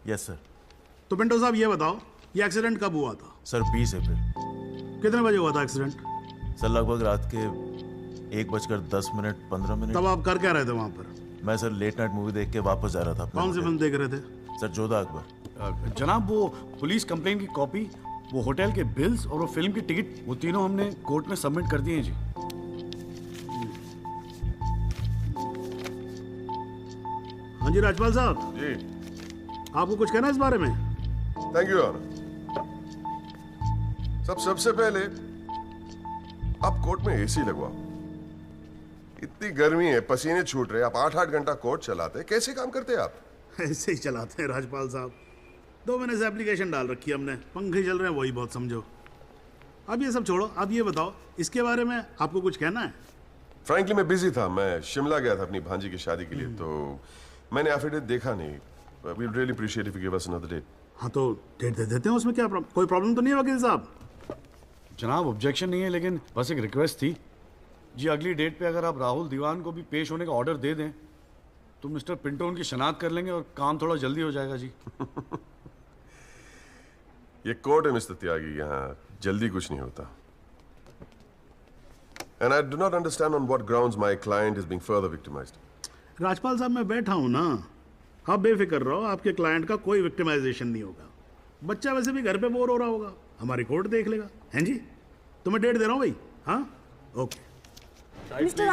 Yes sir. तो पिंटो साहब ये बताओ, ये एक्सीडेंट कब हुआ था? सर 20 अप्रैल। कितने बजे हुआ था एक्सीडेंट? सर लगभग रात के 1:10 तब आप कर क्या रहे थे वहां पर? मैं सर लेट नाइट मूवी देख के वापस जा रहा था। कौन सी फिल्म देख रहे थे? सर जोधा अकबर। जनाब वो पुलिस कंप्लेन की कॉपी, वो होटल के बिल्स और वो फिल्म की टिकट, वो तीनों हमने कोर्ट में सबमिट कर दिए हैं जी। हाँ जी राजपाल साहब जी, आपको कुछ कहना है इस बारे में? Thank you honour. सबसे पहले आप कोर्ट में एसी लगवाओ। इतनी गर्मी है, पसीने छूट रहे, आप 8-8 घंटा कोर्ट चलाते, कैसे काम करते आप? ऐसे ही चलाते हैं राजपाल साहब। 2 महीने से एप्लीकेशन डाल रखी है हमने, पंखे चल रहे हैं, वही बहुत समझो। अब ये सब छोड़ो, अब ये बताओ इसके बारे में आपको कुछ कहना है? फ्रैंकली मैं बिजी था, मैं शिमला गया था अपनी भांजी की शादी के लिए, तो मैंने एफिडेविट देखा नहीं। We really appreciate if you give us another date. हाँ तो डेट दे देते हैं, उसमें क्या कोई प्रॉब्लम तो नहीं है वकील साहब? जनाब ऑब्जेक्शन नहीं है, लेकिन बस एक रिक्वेस्ट थी जी, अगली डेट पे अगर आप राहुल दीवान को भी पेश होने का ऑर्डर दे दें तो मिस्टर पिंटो उनकी शनाख्त कर लेंगे और काम थोड़ा जल्दी हो जाएगा जी। ये कोर्ट है मिस्टर त्यागी, यहाँ जल्दी कुछ नहीं होता। And I do not understand on what grounds my client is being further victimized. Rajpal साहब मैं बैठा हूं ना, आप बेफिक्र रहो, आपके क्लाइंट का कोई विक्टिमाइजेशन नहीं होगा। बच्चा वैसे भी घर पे बोर हो रहा होगा, हमारी कोर्ट देख लेगा। हैं जी, तो मैं डेट दे रहा हूं भाई। हाँ ओके। मिस्टर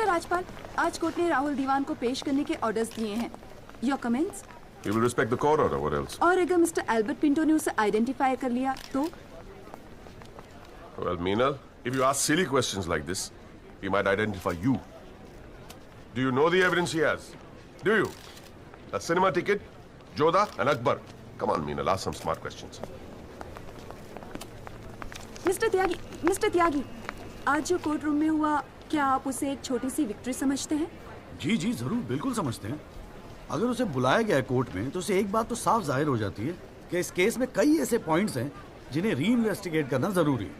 राजपाल, आज कोर्ट ने राहुल दीवान को पेश करने के ऑर्डर्स दिए हैं। Your comments? We will respect the court order. What else? और अगर मिस्टर एल्बर्ट पिंटो ने उसे आइडेंटिफाई कर लिया तो? Well, Meenal, if you ask silly questions like this, he might identify you. Do you know the evidence he has? Do you? A cinema ticket, Jodha and Akbar. Come on, Meenal, ask some smart questions. Mister Tyagi, आज जो कोर्ट रूम में हुआ, क्या आप उसे एक छोटी सी विक्ट्री समझते हैं? जी जी जरूर, बिल्कुल समझते हैं। अगर उसे बुलाया गया है कोर्ट में तो उसे एक बात तो साफ जाहिर हो जाती है कि इस केस में कई ऐसे पॉइंट्स हैं जिन्हें री इन्वेस्टिगेट करना जरूरी है।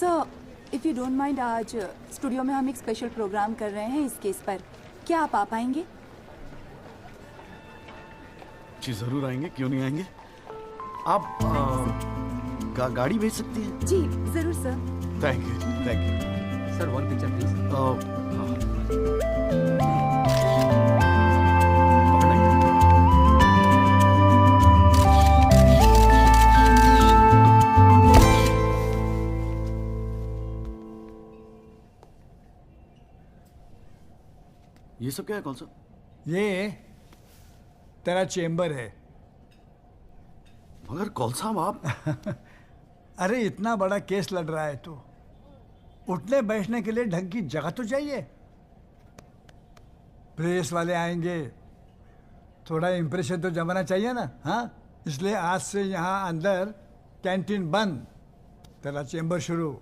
Sir, if you don't mind, आज स्टूडियो में हम एक स्पेशल प्रोग्राम कर रहे हैं इस केस पर, क्या आप आ पाएंगे? जी जरूर आएंगे, क्यों नहीं आएंगे। आप गाड़ी भेज सकती हैं? जी जरूर sir. Thank you thank you sir. One picture please. ये सब क्या है? कौन सा? ये तेरा चेम्बर है। मगर कौन साहब आप अरे इतना बड़ा केस लड़ रहा है तो उठने बैठने के लिए ढंग की जगह तो चाहिए। प्रेस वाले आएंगे, थोड़ा इंप्रेशन तो जमाना चाहिए ना। हाँ, इसलिए आज से यहाँ अंदर कैंटीन बंद, तेरा चेम्बर शुरू।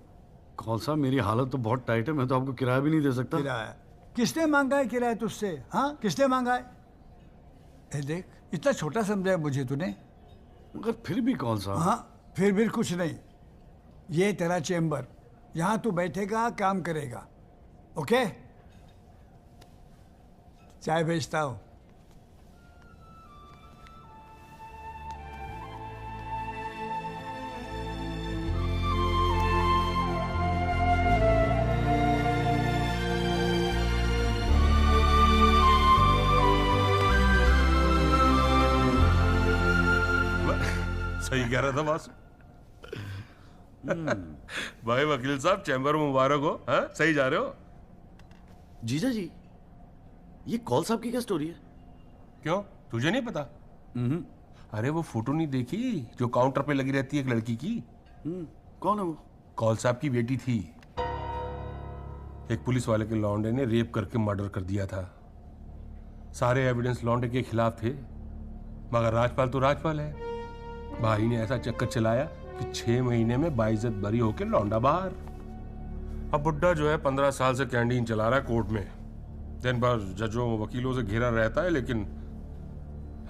कौन साहब मेरी हालत तो बहुत टाइट है, मैं तो आपको किराया भी नहीं दे सकता। किराया किसने मांगा है? किराया तुझसे? हाँ, किसने मांगा है? देख, इतना छोटा समझा है मुझे तूने। मगर फिर भी कौन सा? हाँ, फिर भी कुछ नहीं। ये तेरा चेम्बर, यहाँ तू बैठेगा, काम करेगा। ओके, चाय भेजता हूँ। सही कह रहा था बॉस। भाई वकील साहब, चैम्बर में मुबारक हो। हाँ, सही जा रहे हो। जीजा जी, ये कॉल साहब की क्या स्टोरी है? क्यों, तुझे नहीं पता? अरे वो फोटो नहीं देखी जो काउंटर पे लगी रहती है एक लड़की की? कौन है वो? कॉल साहब की बेटी थी। एक पुलिस वाले के लौंडे ने रेप करके मर्डर कर दिया था। सारे एविडेंस लौंडे के खिलाफ थे, मगर राजपाल तो राजपाल है। भाई ने ऐसा चक्कर चलाया कि 6 महीने में बाइज्जत बरी होके लौंडा बाहर। अब बुड्ढा जो है 15 साल से कैंटीन चला रहा है कोर्ट में। दिन भर जजों वकीलों से घिरा रहता है, लेकिन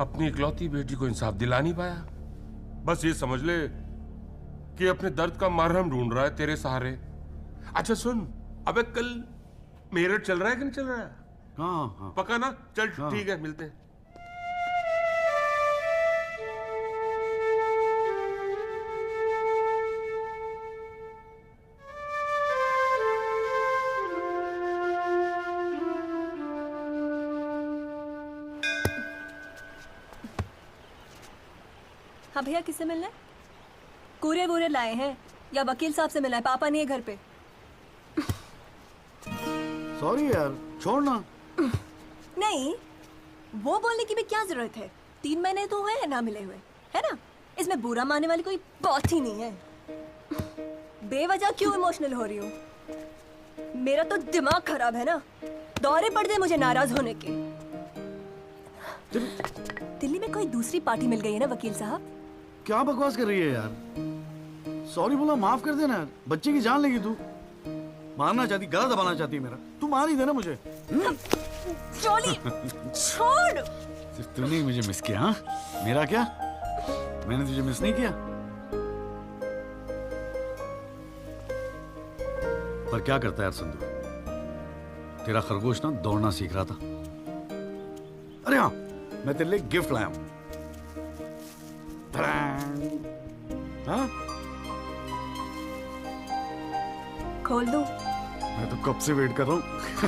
अपनी इकलौती बेटी को इंसाफ दिला नहीं पाया। बस ये समझ ले कि अपने दर्द का मरहम ढूंढ रहा है तेरे सहारे। अच्छा सुन, अबे कल मेरठ चल रहा है कि नहीं चल रहा है? हाँ। पक्का ना? चल ठीक है, मिलते हैं। हाँ भैया, किससे मिलना है? कूरियर वूरियर लाए हैं या वकील साहब से मिलना है? पापा नहीं है घर पे। सॉरी यार, छोड़ना। नहीं, वो बोलने की भी क्या जरूरत है? 3 महीने तो हुए हैं ना मिले हुए, है ना? इसमें बुरा मानने वाली कोई बात ही नहीं है। बेवजह क्यों इमोशनल हो रही हूँ? मेरा तो दिमाग खराब है ना। दौरे पड़ गए मुझे नाराज होने के। दिल्ली में कोई दूसरी पार्टी मिल गई है ना वकील साहब? क्या बकवास कर रही है यार? सॉरी बोला, माफ कर देना यार। बच्चे की जान लेगी तू। मारना चाहती, गला दबाना चाहती है मेरा। तू मार ही देना मुझे। जॉली, छोड़। सिर्फ तूने ही मुझे मिस किया? हाँ, मेरा क्या? मैंने तुझे मिस नहीं किया। पर क्या करता है यार संधू, तेरा खरगोश ना दौड़ना सीख रहा था। अरे हाँ, मैं तेरे लिए गिफ्ट लाया हूं। हाँ? खोल दो। मैं तो कब से वेट कर रहा हूँ।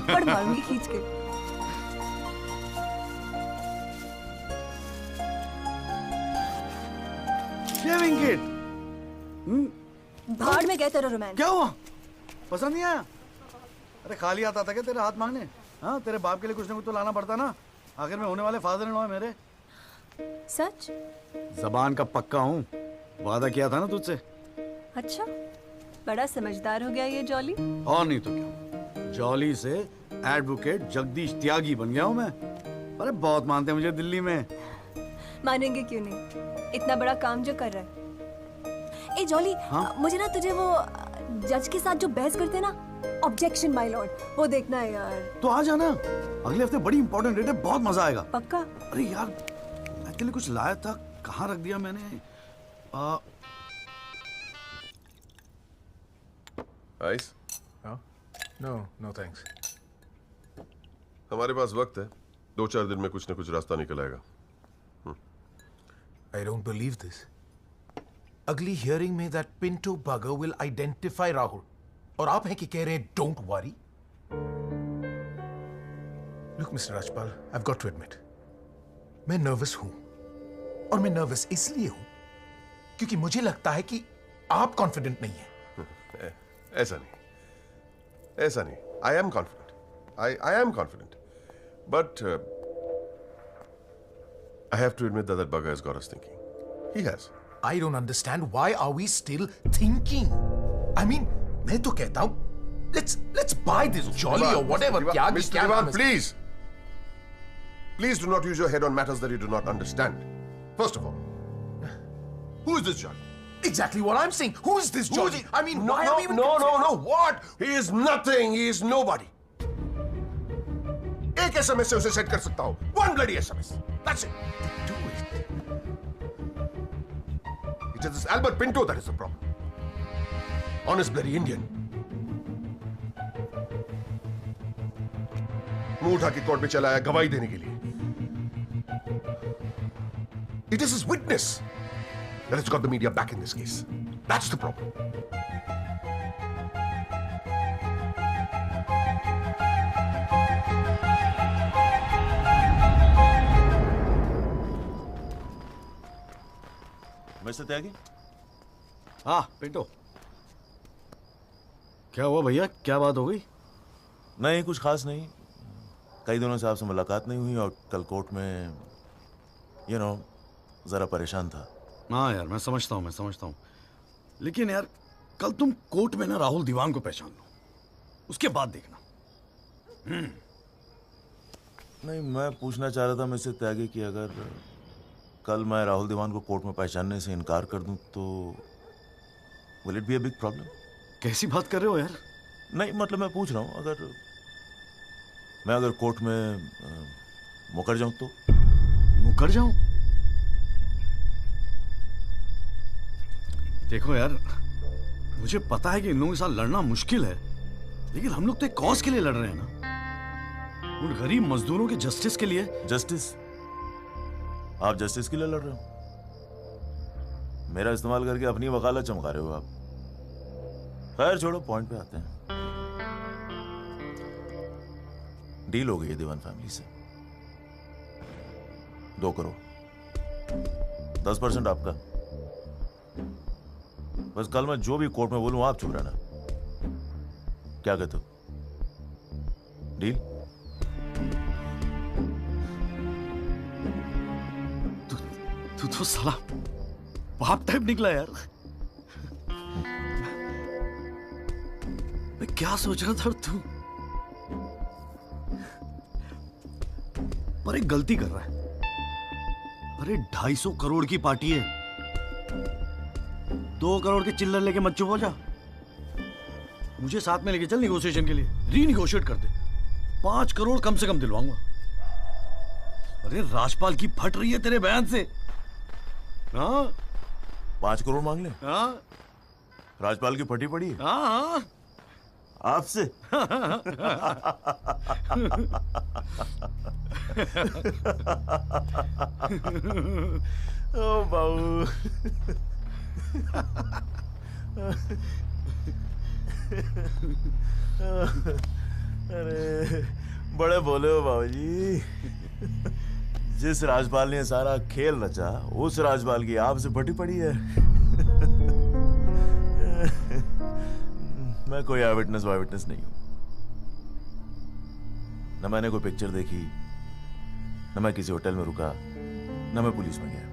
पड़ मारूंगी खींच के। Shaving kit. भाड़ में गए तेरा रोमांस। क्या हुआ? पसंद नहीं आया? अरे खाली आता था क्या तेरे हाथ मांगने? हाँ, तेरे बाप के लिए कुछ ना कुछ तो लाना पड़ता ना। आखिर में होने वाले फादर इन लॉ है मेरे। सच? जबान का पक्का हूँ, वादा किया था ना तुझसे। अच्छा, बड़ा समझदार हो गया ये जॉली। और नहीं तो क्या, जॉली से एडवोकेट जगदीश त्यागी बन गया हूँ मैं। अरे बहुत मानते हैं मुझे दिल्ली में। मानेंगे क्यों नहीं, इतना बड़ा काम जो कर रहा है। ए जॉली, हाँ? मुझे ना तुझे वो जज के साथ जो बहस करते हैं ना, ऑब्जेक्शन माय लॉर्ड, वो देखना है यार। तो आ जाना, अगले हफ्ते बड़ी इंपॉर्टेंट डेट है, बहुत मजा आएगा। पक्का? अरे यार, मैं तेरे लिए कुछ लाया था, कहाँ रख दिया मैंने? आइस? No thanks. हमारे पास वक्त है, 2-4 दिन में कुछ न कुछ रास्ता निकल आएगा। I don't believe this. अगली हियरिंग में that Pinto bugger will identify Rahul. और आप हैं कि कह रहे हैं don't worry? Look, Mr. Rajpal, I've got to admit, मैं नर्वस हूं। और मैं नर्वस इसलिए हूं क्योंकि मुझे लगता है कि आप कॉन्फिडेंट नहीं हैं। ऐसा नहीं। I am confident. I am confident. But I have to admit that bugger has got us thinking. He has. I don't understand why are we still thinking? I mean, मैं तो कहता हूं, let's buy this jolly or whatever. Mr. Diwan, please. Please do not use your head on matters that you do not understand. First of all, who is this Jolly? Exactly what I'm saying. Who is this Jolly? I mean, why are we even No. What? He is nothing. He is nobody. एक SMS से उसे सेट कर सकता हूं. One bloody SMS. That's it. Do it. It is this Albert Pinto that is the problem. Honest bloody Indian. मुंह उठा के कोर्ट में चला आया गवाही देने के लिए. It is his witness that has got the media back in this case. That's the problem. Mister Tyagi. हाँ पिंटो, क्या हुआ भैया, क्या बात हो गई? नहीं, कुछ खास नहीं। कई दिनों से आपसे मुलाकात नहीं हुई और कल कोर्ट में जरा परेशान था। हाँ यार, मैं समझता हूँ, लेकिन यार कल तुम कोर्ट में ना राहुल दीवान को पहचान लो, उसके बाद देखना। नहीं, मैं पूछना चाह रहा था मिस्टर त्यागी कि अगर कल मैं राहुल दीवान को कोर्ट में पहचानने से इनकार कर दूं तो will it be a big problem? कैसी बात कर रहे हो यार? नहीं मतलब मैं पूछ रहा हूं, अगर कोर्ट में मुकर जाऊं तो? मुकर जाऊं? देखो यार, मुझे पता है कि इन लोगों के साथ लड़ना मुश्किल है, लेकिन हम लोग तो एक कॉज के लिए लड़ रहे हैं ना, उन गरीब मजदूरों के जस्टिस के लिए। जस्टिस? आप जस्टिस के लिए लड़ रहे हो? मेरा इस्तेमाल करके अपनी वकालत चमका रहे हो आप। खैर छोड़ो, पॉइंट पे आते हैं। डील हो गई है दीवान फैमिली से, 2 करोड़, 10% आपका। बस कल मैं जो भी कोर्ट में बोलूं आप चुप रहना। क्या कहते हो? डील? तू तो साला बाप टाइप निकला यार। मैं क्या सोच रहा था तू, पर एक गलती कर रहा है। अरे 250 करोड़ की पार्टी है, 2 करोड़ के चिल्लर लेके मत चुप हो जा। मुझे साथ में लेके चल निगोशिएशन के लिए, रीनिगोशिएट कर दे। 5 करोड़ कम से कम दिलवाऊंगा। अरे राजपाल की फट रही है तेरे बयान से। हाँ 5 करोड़ मांग ले? हाँ राजपाल की फटी पड़ी है? हाँ आपसे? ओ बाबू, अरे बड़े बोले हो बाबूजी। जिस राजपाल ने सारा खेल रचा, उस राजपाल की आपसे फटी पड़ी है। मैं कोई आई विटनेस नहीं हूं, न मैंने कोई पिक्चर देखी, न मैं किसी होटल में रुका, न मैं पुलिस में गया।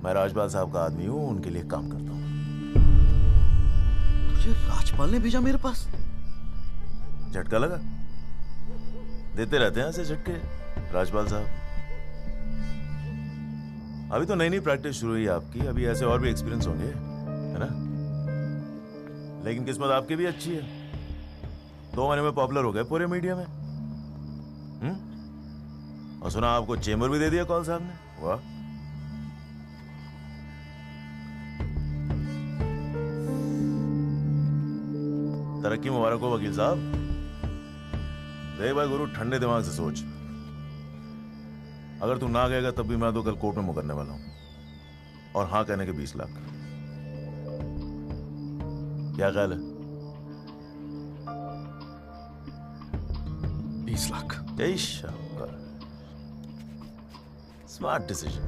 मैं राजपाल साहब का आदमी हूं, उनके लिए काम करता हूं। तुझे राजपाल ने भेजा मेरे पास? झटका लगा? देते रहते हैं ऐसे झटके राजपाल साहब। अभी तो नई प्रैक्टिस शुरू हुई आपकी, अभी ऐसे और भी एक्सपीरियंस होंगे, है ना? लेकिन किस्मत आपकी भी अच्छी है, 2 महीने में पॉपुलर हो गए पूरे मीडिया में। और सुना आपको चेंबर भी दे दिया कौल साहब ने। वाह, तरक्की मुबारक हो वकील साहब। देख भाई गुरु, ठंडे दिमाग से सोच। अगर तू ना गएगा तब भी मैं तो कल कोर्ट में मुकरने वाला हूं, और हाँ कहने के 20 लाख। क्या ख्याल है? 20 लाख? शाबाश, स्मार्ट डिसीजन।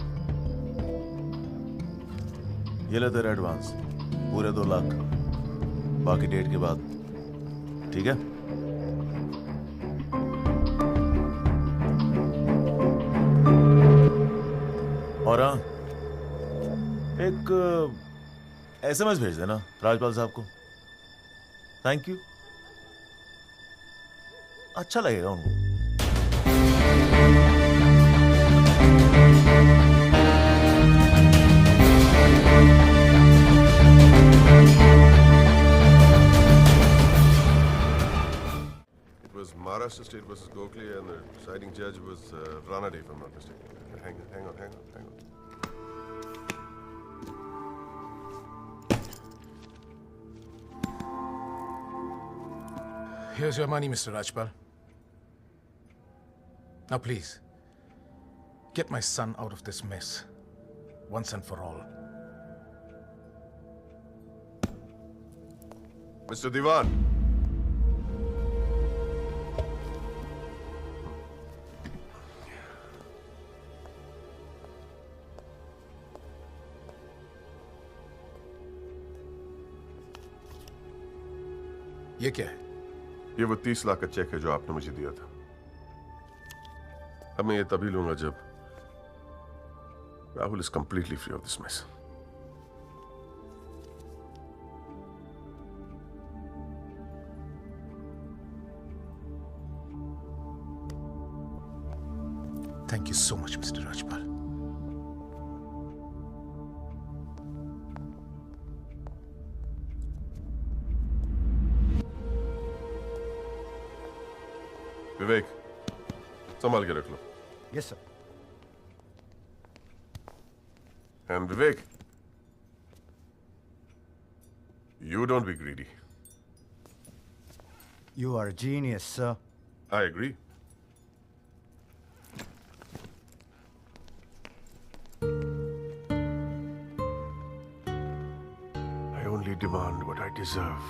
ये ले तेरा एडवांस, पूरे 2 लाख, बाकी डेट के बाद, ठीक है? और हाँ, एक SMS भेज देना राजपाल साहब को, थैंक यू। अच्छा लगेगा उनको। It was Maharashtra State versus Gokhale, and the deciding judge was Ranade, if I'm not mistaken. Hang on. Here's your money, Mr. Rajpal. Now please, get my son out of this mess, once and for all. Mr. Diwan. ये क्या है? ये वो 30 लाख का चेक है जो आपने मुझे दिया था। अब मैं ये तभी लूंगा जब Rahul is completely free of this mess. Thank you so much mister Rajpal. Vivek, संभाल के रख लो। Yes sir. And Vivek, you don't be greedy. You are a genius, sir. I agree. I only demand what I deserve.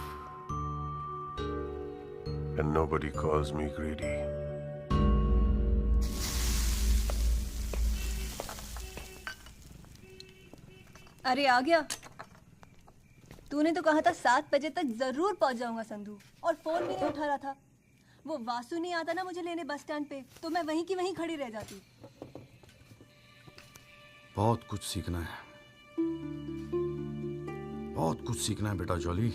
And nobody calls me greedy. अरे आ गया। तूने तो कहा था 7 बजे तक जरूर पहुंच जाऊंगा संधू, और फोन भी नहीं उठा रहा था। वो वासु नहीं आता ना मुझे लेने बस स्टैंड पे, तो मैं वहीं की वहीं खड़ी रह जाती। बहुत कुछ सीखना है, बहुत कुछ सीखना है बेटा जॉली।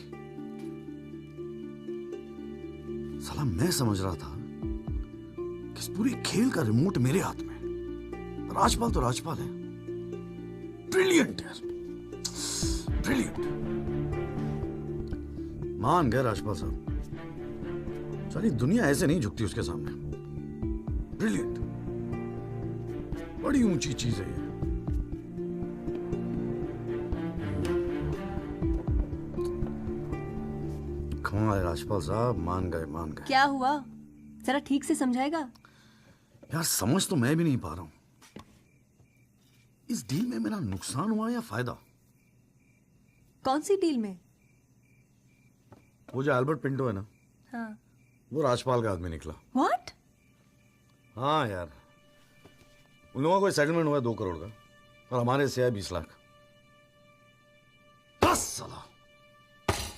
साला मैं समझ रहा था कि इस पूरे खेल का रिमोट मेरे हाथ में। राजपाल तो राजपाल है, ब्रिलियंट है, ब्रिलियंट। मान गए राजपाल साहब, सारी दुनिया ऐसे नहीं झुकती उसके सामने। ब्रिलियंट, बड़ी ऊंची चीज है ये। कमाल है राजपाल साहब, मान गए मान गए। क्या हुआ, जरा ठीक से समझाएगा? यार समझ तो मैं भी नहीं पा रहा हूं, इस डील में मेरा नुकसान हुआ या फायदा? कौन सी डील में? वो जो एल्बर्ट पिंटो है ना, हाँ। वो राजपाल का आदमी निकला। What? हाँ यार, उन लोगों को सेटलमेंट हुआ 2 करोड़ का, और हमारे से है 20 लाख। बस साला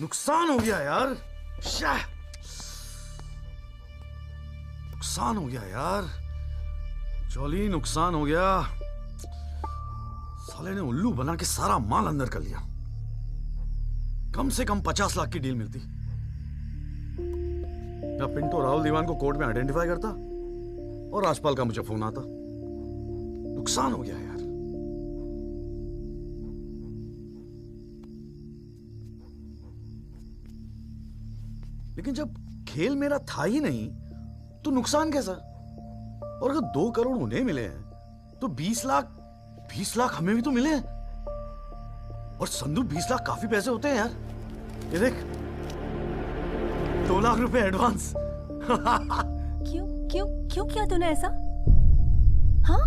नुकसान हो गया यार, नुकसान हो गया यार, जॉली नुकसान हो गया। साले ने उल्लू बना के सारा माल अंदर कर लिया। कम से कम 50 लाख की डील मिलती। या पिंटो राहुल दीवान को कोर्ट में आइडेंटिफाई करता और राजपाल का मुझे फोन आता। नुकसान हो गया यार। लेकिन जब खेल मेरा था ही नहीं तो नुकसान कैसा? और अगर 2 करोड़ उन्हें मिले हैं तो 20 लाख हमें भी तो मिले हैं। और संधू 20 लाख काफी पैसे होते हैं यार। ये देख, 2 लाख रुपए एडवांस। क्यों किया तूने ऐसा? हाँ,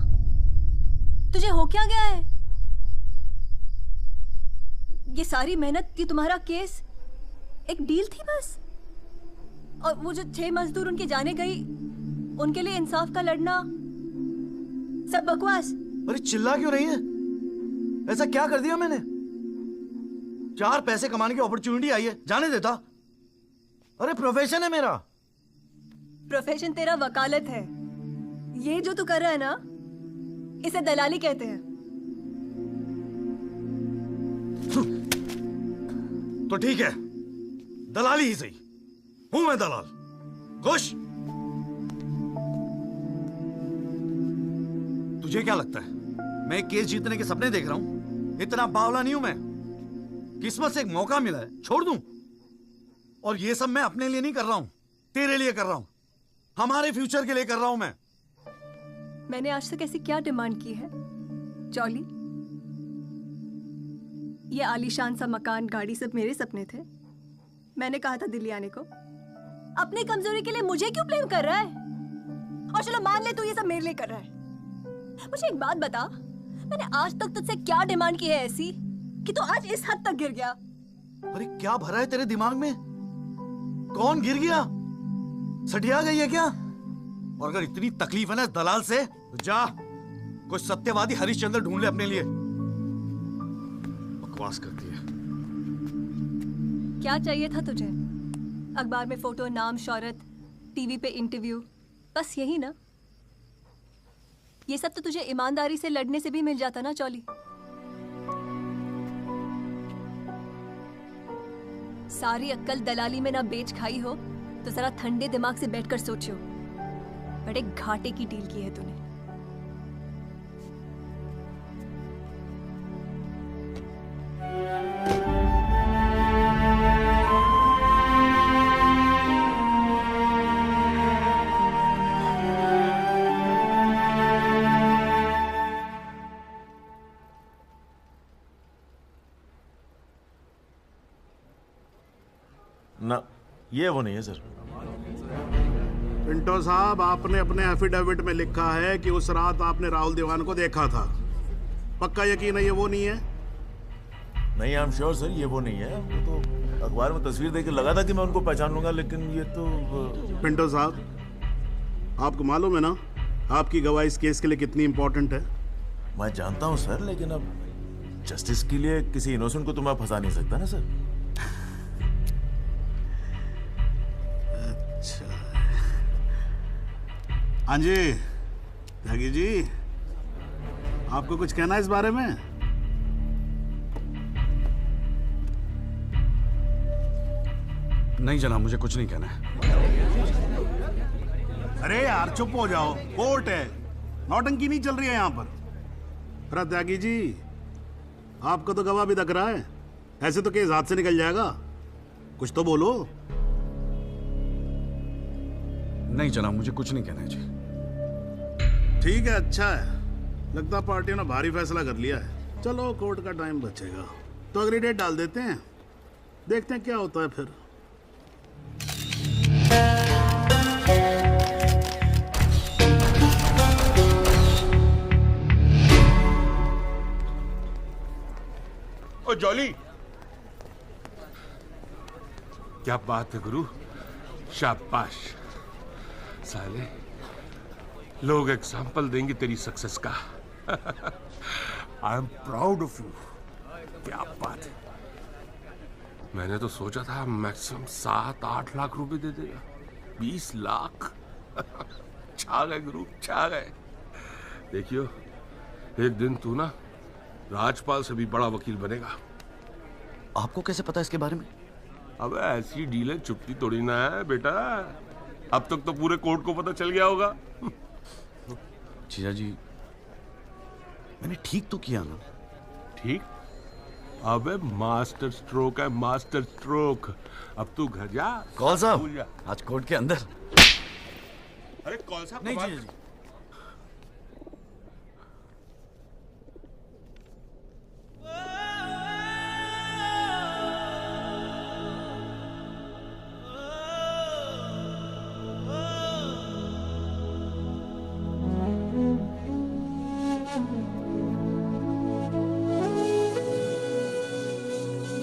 तुझे हो क्या गया है? ये सारी मेहनत, ये तुम्हारा केस एक डील थी बस? और वो जो 6 मजदूर उनके जाने गई, उनके लिए इंसाफ का लड़ना, सब बकवास। अरे चिल्ला क्यों रही है? ऐसा क्या कर दिया मैंने? 4 पैसे कमाने की अपॉर्चुनिटी आई है, जाने देता? अरे प्रोफेशन है मेरा। प्रोफेशन तेरा वकालत है। ये जो तू कर रहा है ना, इसे दलाली कहते हैं। तो ठीक है, दलाली ही सही, हूं मैं दलाल। खुश? तुझे क्या लगता है मैं केस जीतने के सपने देख रहा हूं? इतना बावला नहीं हूं मैं। किस्मत से एक मौका मिला है, छोड़ दूं? और ये सब मैं अपने लिए नहीं कर रहा हूं, तेरे लिए कर रहा हूं, हमारे फ्यूचर के लिए कर रहा हूं मैं। मैंने आज तक ऐसी क्या डिमांड की है जॉली? ये आलीशान सा मकान, गाड़ी सब मेरे सपने थे। मैंने कहा था दिल्ली आने को। अपनी कमजोरी के लिए मुझे क्यों ब्लेम कर रहा है? और चलो मान ले तू ये सब मेरे लिए कर रहा है। मुझे एक बात बता, मैंने आज तक तुझसे क्या डिमांड की है ऐसी कि तू आज इस हद तक गिर गया? अरे क्या भरा है तेरे दिमाग में? कौन गिर गया? सटिया गई है क्या? और अगर इतनी तकलीफ है ना दलाल से, तो जा कोई सत्यवादी हरिश्चंद्र ढूंढ ले अपने लिए। बकवास करती है। क्या चाहिए था तुझे? अखबार में फोटो, नाम, शोहरत, टीवी पे इंटरव्यू, बस यही ना? ये सब तो तुझे ईमानदारी से लड़ने से भी मिल जाता ना चौली। सारी अक्कल दलाली में ना बेच खाई हो तो जरा ठंडे दिमाग से बैठकर सोचो, बड़े घाटे की डील की है तूने। ना, ये वो नहीं है सर। पिंटो साहब, आपने अपने एफिडेविट में लिखा है कि उस रात आपने राहुल दीवान को देखा था। पक्का यकीन है ये वो नहीं है? नहीं, आई एम श्योर सर, ये वो नहीं है। वो तो अखबार में तस्वीर देख के लगा था कि मैं उनको पहचान लूंगा, लेकिन ये तो पिंटो साहब, आपको मालूम है ना आपकी गवाही इस केस के लिए कितनी इंपॉर्टेंट है? मैं जानता हूँ सर, लेकिन अब जस्टिस के लिए किसी इनोसेंट को तो मैं फंसा नहीं सकता ना सर। अच्छा, हाँ जी त्यागी जी, आपको कुछ कहना है इस बारे में? नहीं जनाब, मुझे कुछ नहीं कहना है। अरे यार चुप हो जाओ, कोर्ट है, नौटंकी नहीं चल रही है यहाँ पर। अरे त्यागी जी, आपको तो गवाह भी दिख रहा है, ऐसे तो केस हाथ से निकल जाएगा, कुछ तो बोलो। नहीं जनाब, मुझे कुछ नहीं कहना है जी। ठीक है, अच्छा है, लगता पार्टी ने भारी फैसला कर लिया है। चलो कोर्ट का टाइम बचेगा तो अगली डेट डाल देते हैं, देखते हैं क्या होता है फिर। ओ जॉली, क्या बात है गुरु, शाबाश। साले लोग एग्जाम्पल देंगे तेरी सक्सेस का। I am proud of you. क्या बात है, मैंने तो सोचा था मैक्सिमम 7-8 लाख रुपए दे देगा, 20 लाख। छा गए गुरु, छा गए। देखियो, एक दिन तू ना राजपाल से भी बड़ा वकील बनेगा। आपको कैसे पता इसके बारे में? अब ऐसी डीलें चुपती तोड़ी ना है बेटा, अब तक तो पूरे कोर्ट को पता चल गया होगा। जीजा जी, मैंने ठीक तो किया ना? ठीक? अबे मास्टर स्ट्रोक है, मास्टर स्ट्रोक। अब तू घर जा। कौल साहब, आज कोर्ट के अंदर। अरे कौन साहब? नहीं जीजा जी।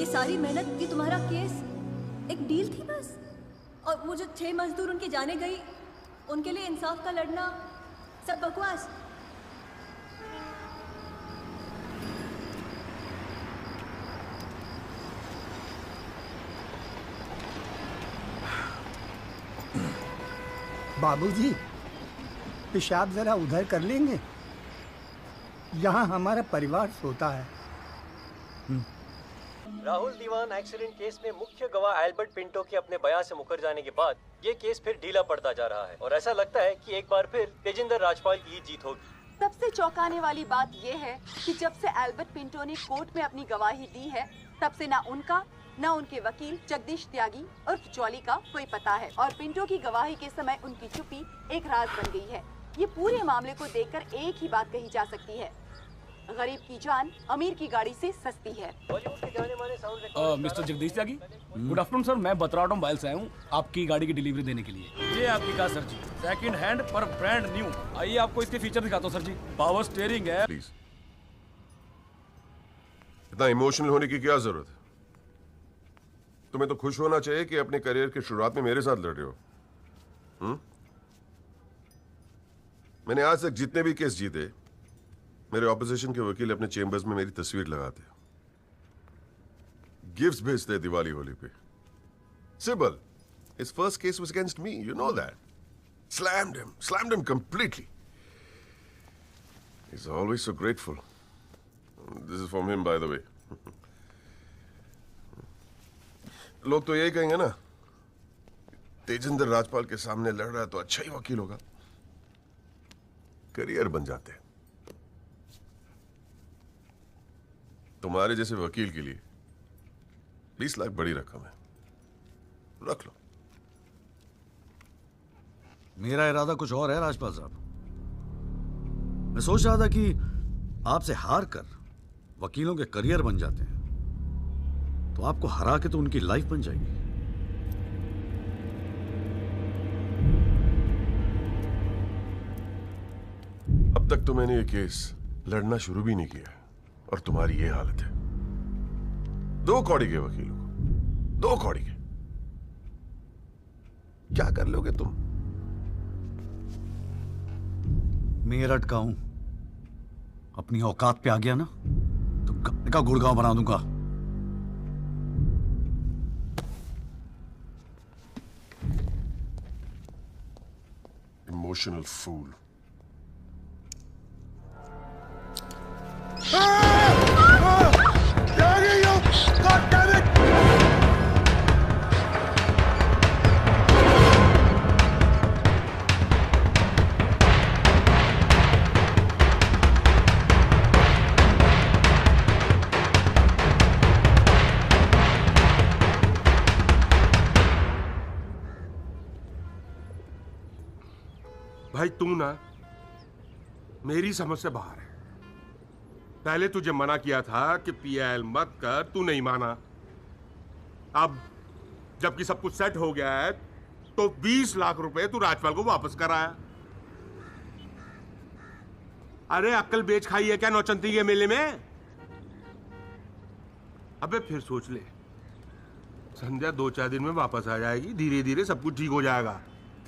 सारी मेहनत, ये तुम्हारा केस एक डील थी बस? और वो जो 6 मजदूर उनके जाने गई, उनके लिए इंसाफ का लड़ना सब बकवास? बाबूजी, पेशाब जरा उधर कर लेंगे, यहाँ हमारा परिवार सोता है। राहुल दीवान एक्सीडेंट केस में मुख्य गवाह एल्बर्ट पिंटो के अपने बयान से मुकर जाने के बाद ये केस फिर ढीला पड़ता जा रहा है और ऐसा लगता है कि एक बार फिर तेजिंदर राजपाल की ही जीत होगी। सबसे चौंकाने वाली बात ये है कि जब से एल्बर्ट पिंटो ने कोर्ट में अपनी गवाही दी है, तब से ना उनका न उनके वकील जगदीश त्यागी उर्फ जॉली का कोई पता है और पिंटो की गवाही के समय उनकी चुप्पी एक राज बन गई है। ये पूरे मामले को देखकर एक ही बात कही जा सकती है, गरीब की जान अमीर की गाड़ी से सस्ती है। मिस्टर जगदीश त्यागी, गुड आफ्टरनून सर, मैं बतराटो मोबाइल से आया हूँ आपकी गाड़ी की डिलीवरी देने के लिए। ये आपकी कार सर जी, सेकंड हैंड पर ब्रांड न्यू। आइए आपको इसके फीचर दिखाता हूँ सर जी। पावर स्टीयरिंग है। प्लीज, इतना इमोशनल होने की क्या जरूरत है? तुम्हें तो खुश होना चाहिए कि अपने करियर की शुरुआत में मेरे साथ लड़ रहे हो। मैंने आज तक जितने भी केस जीते, मेरे ऑपोजिशन के वकील अपने चेंबर्स में मेरी तस्वीर लगाते, गिफ्ट्स भेजते दिवाली होली पे। Simple, His first case was against me. You know that. Slammed him completely. He's always so grateful. This is from him, by the way. लोग तो यही कहेंगे ना, तेजिंदर राजपाल के सामने लड़ रहा है तो अच्छा ही वकील होगा। करियर बन जाते हैं। तुम्हारे जैसे वकील के लिए 20 लाख बड़ी रकम है, रख लो। मेरा इरादा कुछ और है राजपाल साहब। मैं सोच रहा था कि आपसे हार कर वकीलों के करियर बन जाते हैं तो आपको हरा के तो उनकी लाइफ बन जाएगी। अब तक तो मैंने ये केस लड़ना शुरू भी नहीं किया और तुम्हारी ये हालत है। 2 कौड़ी के वकीलों को, 2 कौड़ी के, क्या कर लोगे तुम? मेरठ का हूं, अपनी औकात पे आ गया ना तो गन्ने का गुड़गांव बना दूंगा। Emotional fool. God damn it! भाई तू ना मेरी समझ से बाहर है। पहले तुझे मना किया था कि पीआईएल मत कर, तू नहीं माना। अब जबकि सब कुछ सेट हो गया है तो 20 लाख रुपए तू राजपाल को वापस कराया। अरे अक्ल बेच खाई है क्या नौचंती के मेले में? अबे फिर सोच ले, संध्या 2-4 दिन में वापस आ जाएगी, धीरे धीरे सब कुछ ठीक हो जाएगा।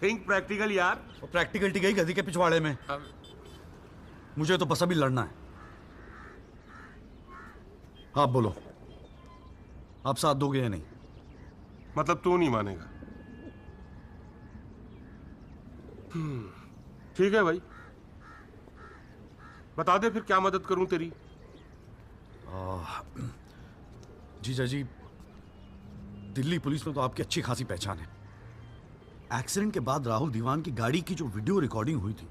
थिंक प्रैक्टिकल यार। प्रैक्टिकलिटी गई गधी के पिछवाड़े में। मुझे तो बस अभी लड़ना है। आप बोलो, आप साथ दोगे या नहीं? मतलब तू नहीं मानेगा? ठीक है भाई, बता दे फिर क्या मदद करूं तेरी। जीजा जी, दिल्ली पुलिस में तो आपकी अच्छी खासी पहचान है। एक्सीडेंट के बाद राहुल दीवान की गाड़ी की जो वीडियो रिकॉर्डिंग हुई थी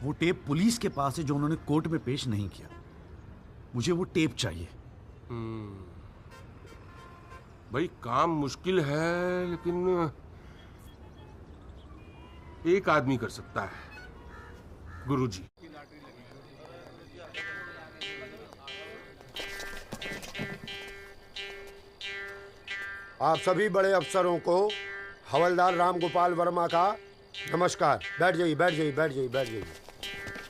वो टेप पुलिस के पास है जो उन्होंने कोर्ट में पेश नहीं किया। मुझे वो टेप चाहिए। भाई काम मुश्किल है लेकिन एक आदमी कर सकता है, गुरुजी। आप सभी बड़े अफसरों को हवलदार राम गोपाल वर्मा का नमस्कार। बैठ जाइए, बैठ जाइए, बैठ जाइए, बैठ जाइए।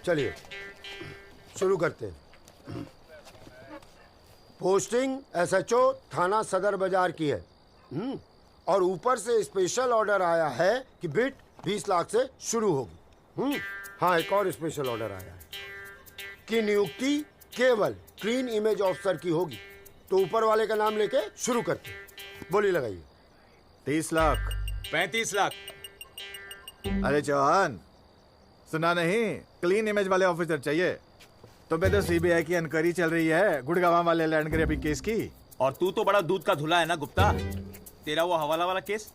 चलिए शुरू करते हैं। पोस्टिंग एसएचओ थाना सदर बाजार की है। और ऊपर से स्पेशल ऑर्डर आया है कि बिट 20 लाख से शुरू होगी। हाँ, एक और स्पेशल ऑर्डर आया है कि नियुक्ति केवल क्लीन इमेज ऑफिसर की होगी। तो ऊपर वाले का नाम लेके शुरू करते हैं। बोली लगाइए। 30 लाख। 35 लाख। अरे चौहान, सुना नहीं? क्लीन इमेज वाले ऑफिसर चाहिए। तो मैं तो सीबीआई की इंक्वायरी चल रही है गुड़गांव वाले लैंड ग्रैबिंग केस की। और तू तो बड़ा दूध का धुला है ना गुप्ता। तेरा वो हवाला वाला केस,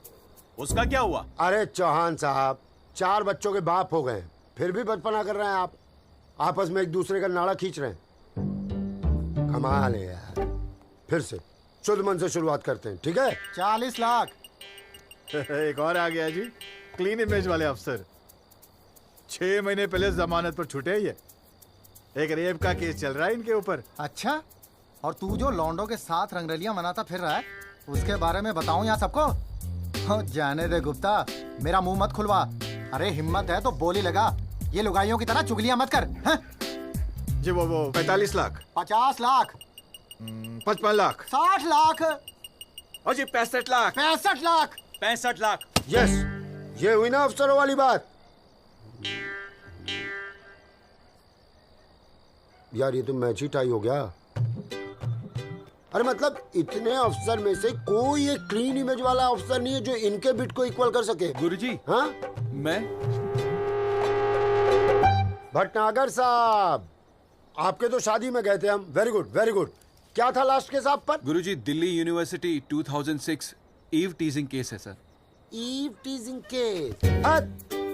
उसका क्या हुआ? अरे चौहान साहब, 4 बच्चों के बाप हो गए, फिर भी बचपना कर रहे हैं आप। आपस में एक दूसरे का नाड़ा खींच रहे हैं। कमाल है यार। फिर से शुद्ध मन से शुरुआत करते हैं, ठीक है? 40 लाख। एक और आ गया जी, क्लीन इमेज वाले अफसर। 6 महीने पहले जमानत पर छूटे ये। एक रेप का केस चल रहा है इनके ऊपर। अच्छा, और तू जो लौंडों के साथ रंगरलियां मनाता फिर रहा है, उसके बारे में बताऊं यहाँ सबको? जाने दे गुप्ता, मेरा मुंह मत खुलवा। अरे हिम्मत है तो बोली लगा, ये लुगाइयों की तरह चुगलियां मत कर। है? जी वो 45 लाख। 50 लाख। 55 लाख। 60 लाख। और जी 65 लाख। 65 लाख। 65 लाख। यस, ये हुई ना अफसरों वाली बात। यार ये तो मैच ही टाई हो गया। अरे मतलब इतने अफसर में से कोई एक क्लीन इमेज वाला अफसर नहीं है जो इनके बिट को इक्वल कर सके। गुरुजी, हाँ मैं भटनागर साहब, आपके तो शादी में गए थे हम। Very good very good. क्या था लास्ट केस आप पर? Guruji, Delhi university 2006 eve teasing case है सर। Eve teasing case?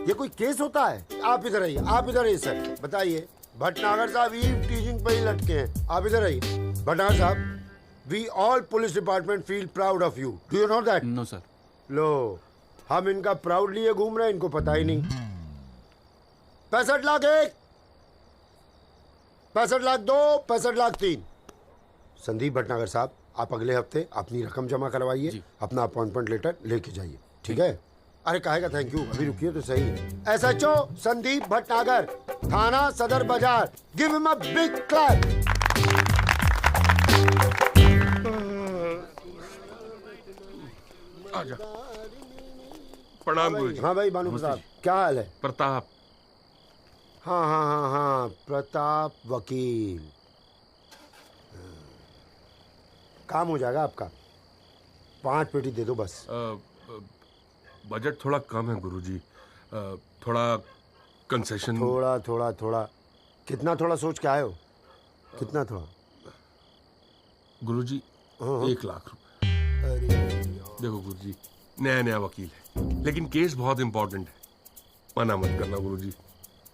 ये कोई केस होता है? आप इधर आइए, आप इधर आइए सर। बताइए, भटनागर साहब ईव टीजिंग पे ही लटके हैं। आप इधर आइए। भटनागर साहब, we all police department feel proud of you. Do you know that? No sir. लो, हम इनका प्राउड लिए घूम रहे हैं, इनको पता ही नहीं। 65 लाख 1, 65 लाख 2, 65 लाख 3। संदीप भटनागर साहब, आप अगले हफ्ते अपनी रकम जमा करवाइए, अपना अपॉइंटमेंट लेटर लेके जाइए, ठीक है? अरे काहे का थैंक यू, अभी रुकिए तो सही। एसएचओ संदीप भटनागर, थाना सदर बाजार, give him a big clap. आजा। प्रणाम गुरुजी। हाँ भाई भानु साहब, क्या हाल है? प्रताप। हाँ हाँ हाँ हाँ, प्रताप वकील। काम हो जाएगा आपका। 5 पेटी दे दो बस। बजट थोड़ा कम है गुरुजी, थोड़ा कंसेशन। थोड़ा थोड़ा थोड़ा कितना थोड़ा सोच के आए हो? कितना थोड़ा? गुरुजी 1 लाख रुपए। देखो गुरुजी, नया नया वकील है, लेकिन केस बहुत इंपॉर्टेंट है। मना मत करना गुरुजी,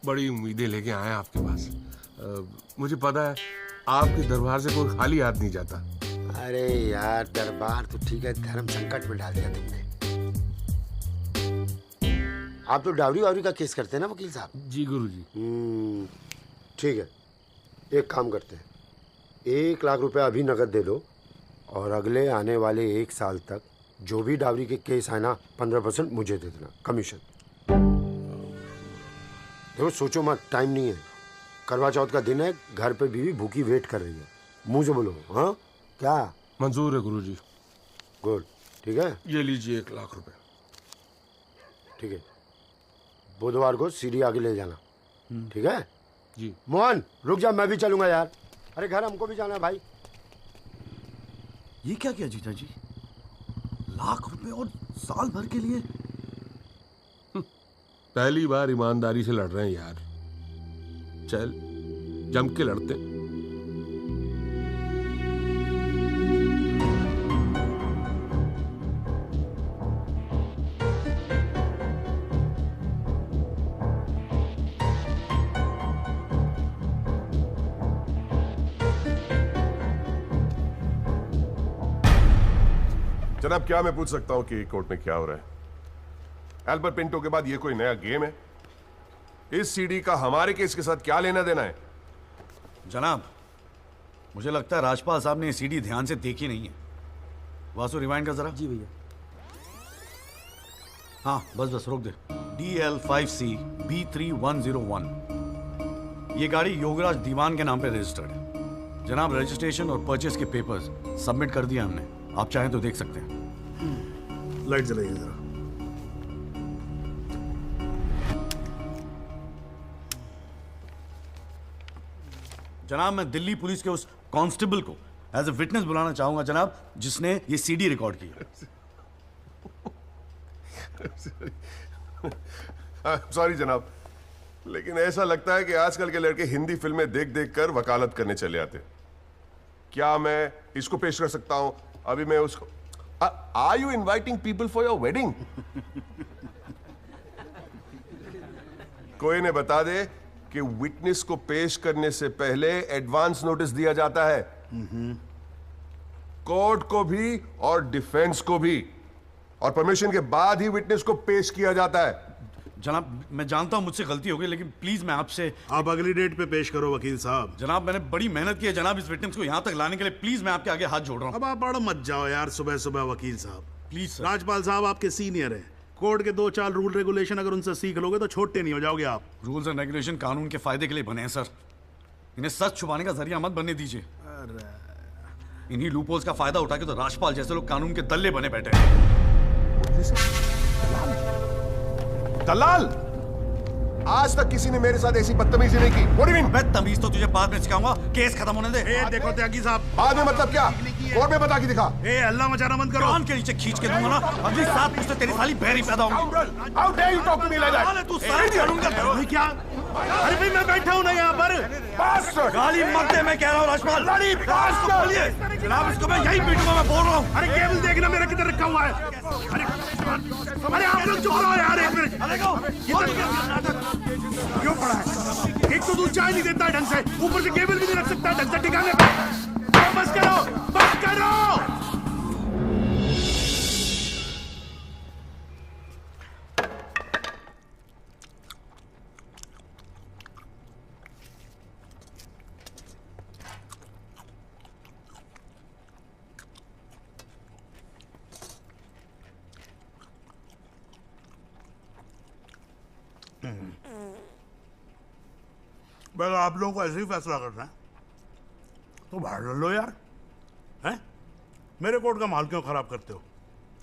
बड़ी उम्मीदें लेके आए आपके पास। मुझे पता है आपके दरबार से कोई खाली हाथ नहीं जाता। अरे यार, दरबार तो ठीक है, धर्म संकट में डाल दिया तुमने। आप तो डावरी वावरी का केस करते हैं ना वकील साहब? जी गुरुजी। ठीक है, एक काम करते हैं, 1 लाख रुपए अभी नकद दे दो और अगले आने वाले 1 साल तक जो भी डावरी के केस आए ना, 15% मुझे दे देना कमीशन। देखो सोचो मत, टाइम नहीं है। करवा चौथ का दिन है, घर पे बीवी भूखी वेट कर रही है। मुंह से बोलो। हाँ क्या? मंजूर है गुरुजी। गुड, ठीक है। ये लीजिए 1 लाख रुपए। ठीक है, बुधवार को सीढ़ी आगे ले जाना, ठीक है? जी। मोहन रुक जा, मैं भी चलूंगा यार। अरे घर हमको भी जाना है भाई। ये क्या किया जीजा जी? लाख रुपए और साल भर के लिए? पहली बार ईमानदारी से लड़ रहे हैं यार। चल जम के लड़ते। जनाब, क्या मैं पूछ सकता हूं कि कोर्ट में क्या हो रहा है? एल्बर्ट पिंटो के बाद ये कोई नया गेम है? इस सीडी का हमारे केस के साथ क्या लेना देना है? जनाब, मुझे लगता है राजपाल साहब ने ये सीडी ध्यान से देखी नहीं है। वासु रिवाइंड कर जरा। जी भैया। हाँ बस बस रोक दे। DL5C B3101, ये गाड़ी योगराज दीवान के नाम पे रजिस्टर्ड है। जनाब, रजिस्ट्रेशन और परचेस के पेपर्स सबमिट कर दिया हमने, आप चाहें तो देख सकते हैं। लाइट जलाइए जरा। जनाब, मैं दिल्ली पुलिस के उस कांस्टेबल को एज ए विटनेस बुलाना चाहूंगा जनाब, जिसने ये सीडी रिकॉर्ड की। सॉरी जनाब, लेकिन ऐसा लगता है कि आजकल के लड़के हिंदी फिल्में देख देख कर वकालत करने चले आते। क्या मैं इसको पेश कर सकता हूं? अभी मैं उसको। Are you inviting people for your wedding? कोई ने बता दे कि विटनेस को पेश करने से पहले एडवांस नोटिस दिया जाता है, कोर्ट को भी और डिफेंस को भी, और परमिशन के बाद ही विटनेस को पेश किया जाता है। जनाब, मैं जानता हूं मुझसे गलती हो गई, लेकिन प्लीज मैं आपसे। आप अगली डेट पे पेश करो वकील साहब। जनाब, मैंने बड़ी मेहनत की है जनाब इस विटनेस को यहां तक लाने के लिए। प्लीज मैं आपके आगे हाथ जोड़ रहा हूं। अब आप बड़ा मत जाओ यार सुबह सुबह वकील साहब। Please sir. राजपाल साहब आपके सीनियर हैं, कोर्ट के 2-4 रूल रेगुलेशन अगर उनसे सीख लोगे तो छोटे नहीं हो जाओगे आप। रूल्स एंड रेगुलेशन कानून के फायदे के लिए बने हैं सर, इन्हें सच छुपाने का जरिया मत बनने दीजिए। इन्हीं लूपहोल्स का फायदा उठा के तो राजपाल जैसे लोग कानून के दल्ले बने बैठे हैं। दलाल, आज तक किसी ने मेरे साथ ऐसी बदतमीजी नहीं की। What do you mean? मैं तमीज तो तुझे बाद में सिखाऊंगा, केस खत्म होने दे। देखो त्यागी साहब, बाद में मतलब क्या? कोर्ट में बता के दिखा। ए अल्लाह मचाना बंद करो। कान के नीचे खींच के दूंगा ना, अगली 7 पुश्ते तेरी साली बहरी पैदा होंगी। How dare you talk to me like that? साले तू साले जानूंगा भाई क्या? अरे भाई मैं बैठा हूं ना यहाँ पर। Bastard! गाली मत दे, मैं कह रहा हूँ राजपाल। Bloody bastard! बोलिए जनाब, इसको मैं यहीं पीटूंगा, मैं बोल रहा हूँ। अरे केबल देखना मेरा किधर रखा हुआ है। अरे आप लोग चुप रहो यार एक मिनट। क्यों पड़ा है? एक तो तू चाय नहीं देता ढंग से, ऊपर से केबल भी नहीं रख सकता ढंग से ठिकाने पे। बस करो, बस करो। अगर आप लोगों को ऐसे ही फैसला करना है तो बाहर लड़ लो यार, हैं? मेरे कोर्ट का माहौल क्यों खराब करते हो?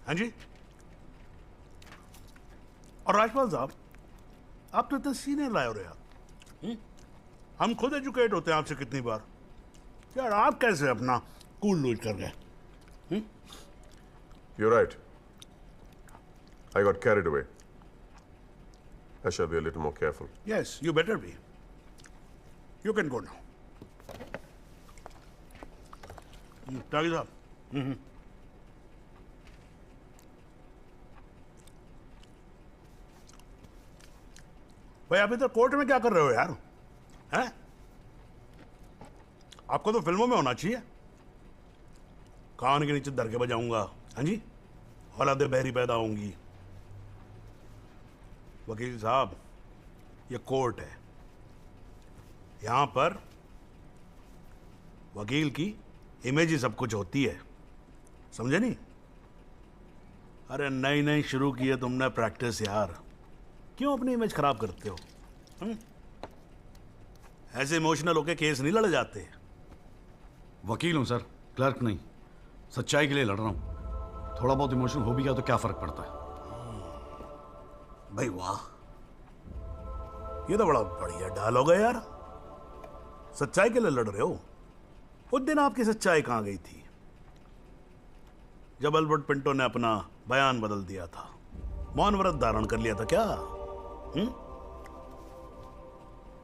हैं जी? और राजपाल साहब, आप तो इतने सीनियर लाए हो रहे यार। हम खुद एजुकेट होते हैं आपसे कितनी बार यार, आप कैसे अपना कूल लूज कर गए? You're right. I got carried away. I shall be a little more careful. Yes, you better be. You can go now. त्यागी साहब, भाई आप इधर कोर्ट में क्या कर रहे हो यार? हैं? आपको तो फिल्मों में होना चाहिए। कान के नीचे धर के बजाऊंगा, हाँ जी, औलादे बहरी पैदा होंगी। वकील साहब, ये कोर्ट है, यहां पर वकील की इमेज ही सब कुछ होती है, समझे नहीं? अरे नई नई शुरू की है तुमने प्रैक्टिस यार, क्यों अपनी इमेज खराब करते हो? ऐसे इमोशनल होके केस नहीं लड़े जाते। वकील हूं सर, क्लर्क नहीं। सच्चाई के लिए लड़ रहा हूं। थोड़ा बहुत इमोशन हो भी गया तो क्या फर्क पड़ता है? भाई वाह, ये तो बड़ा बढ़िया डायलॉग है यार। सच्चाई के लिए लड़ रहे हो? उस दिन आपकी सच्चाई कहां गई थी जब अल्बर्ट पिंटो ने अपना बयान बदल दिया था, मौन व्रत धारण कर लिया था क्या?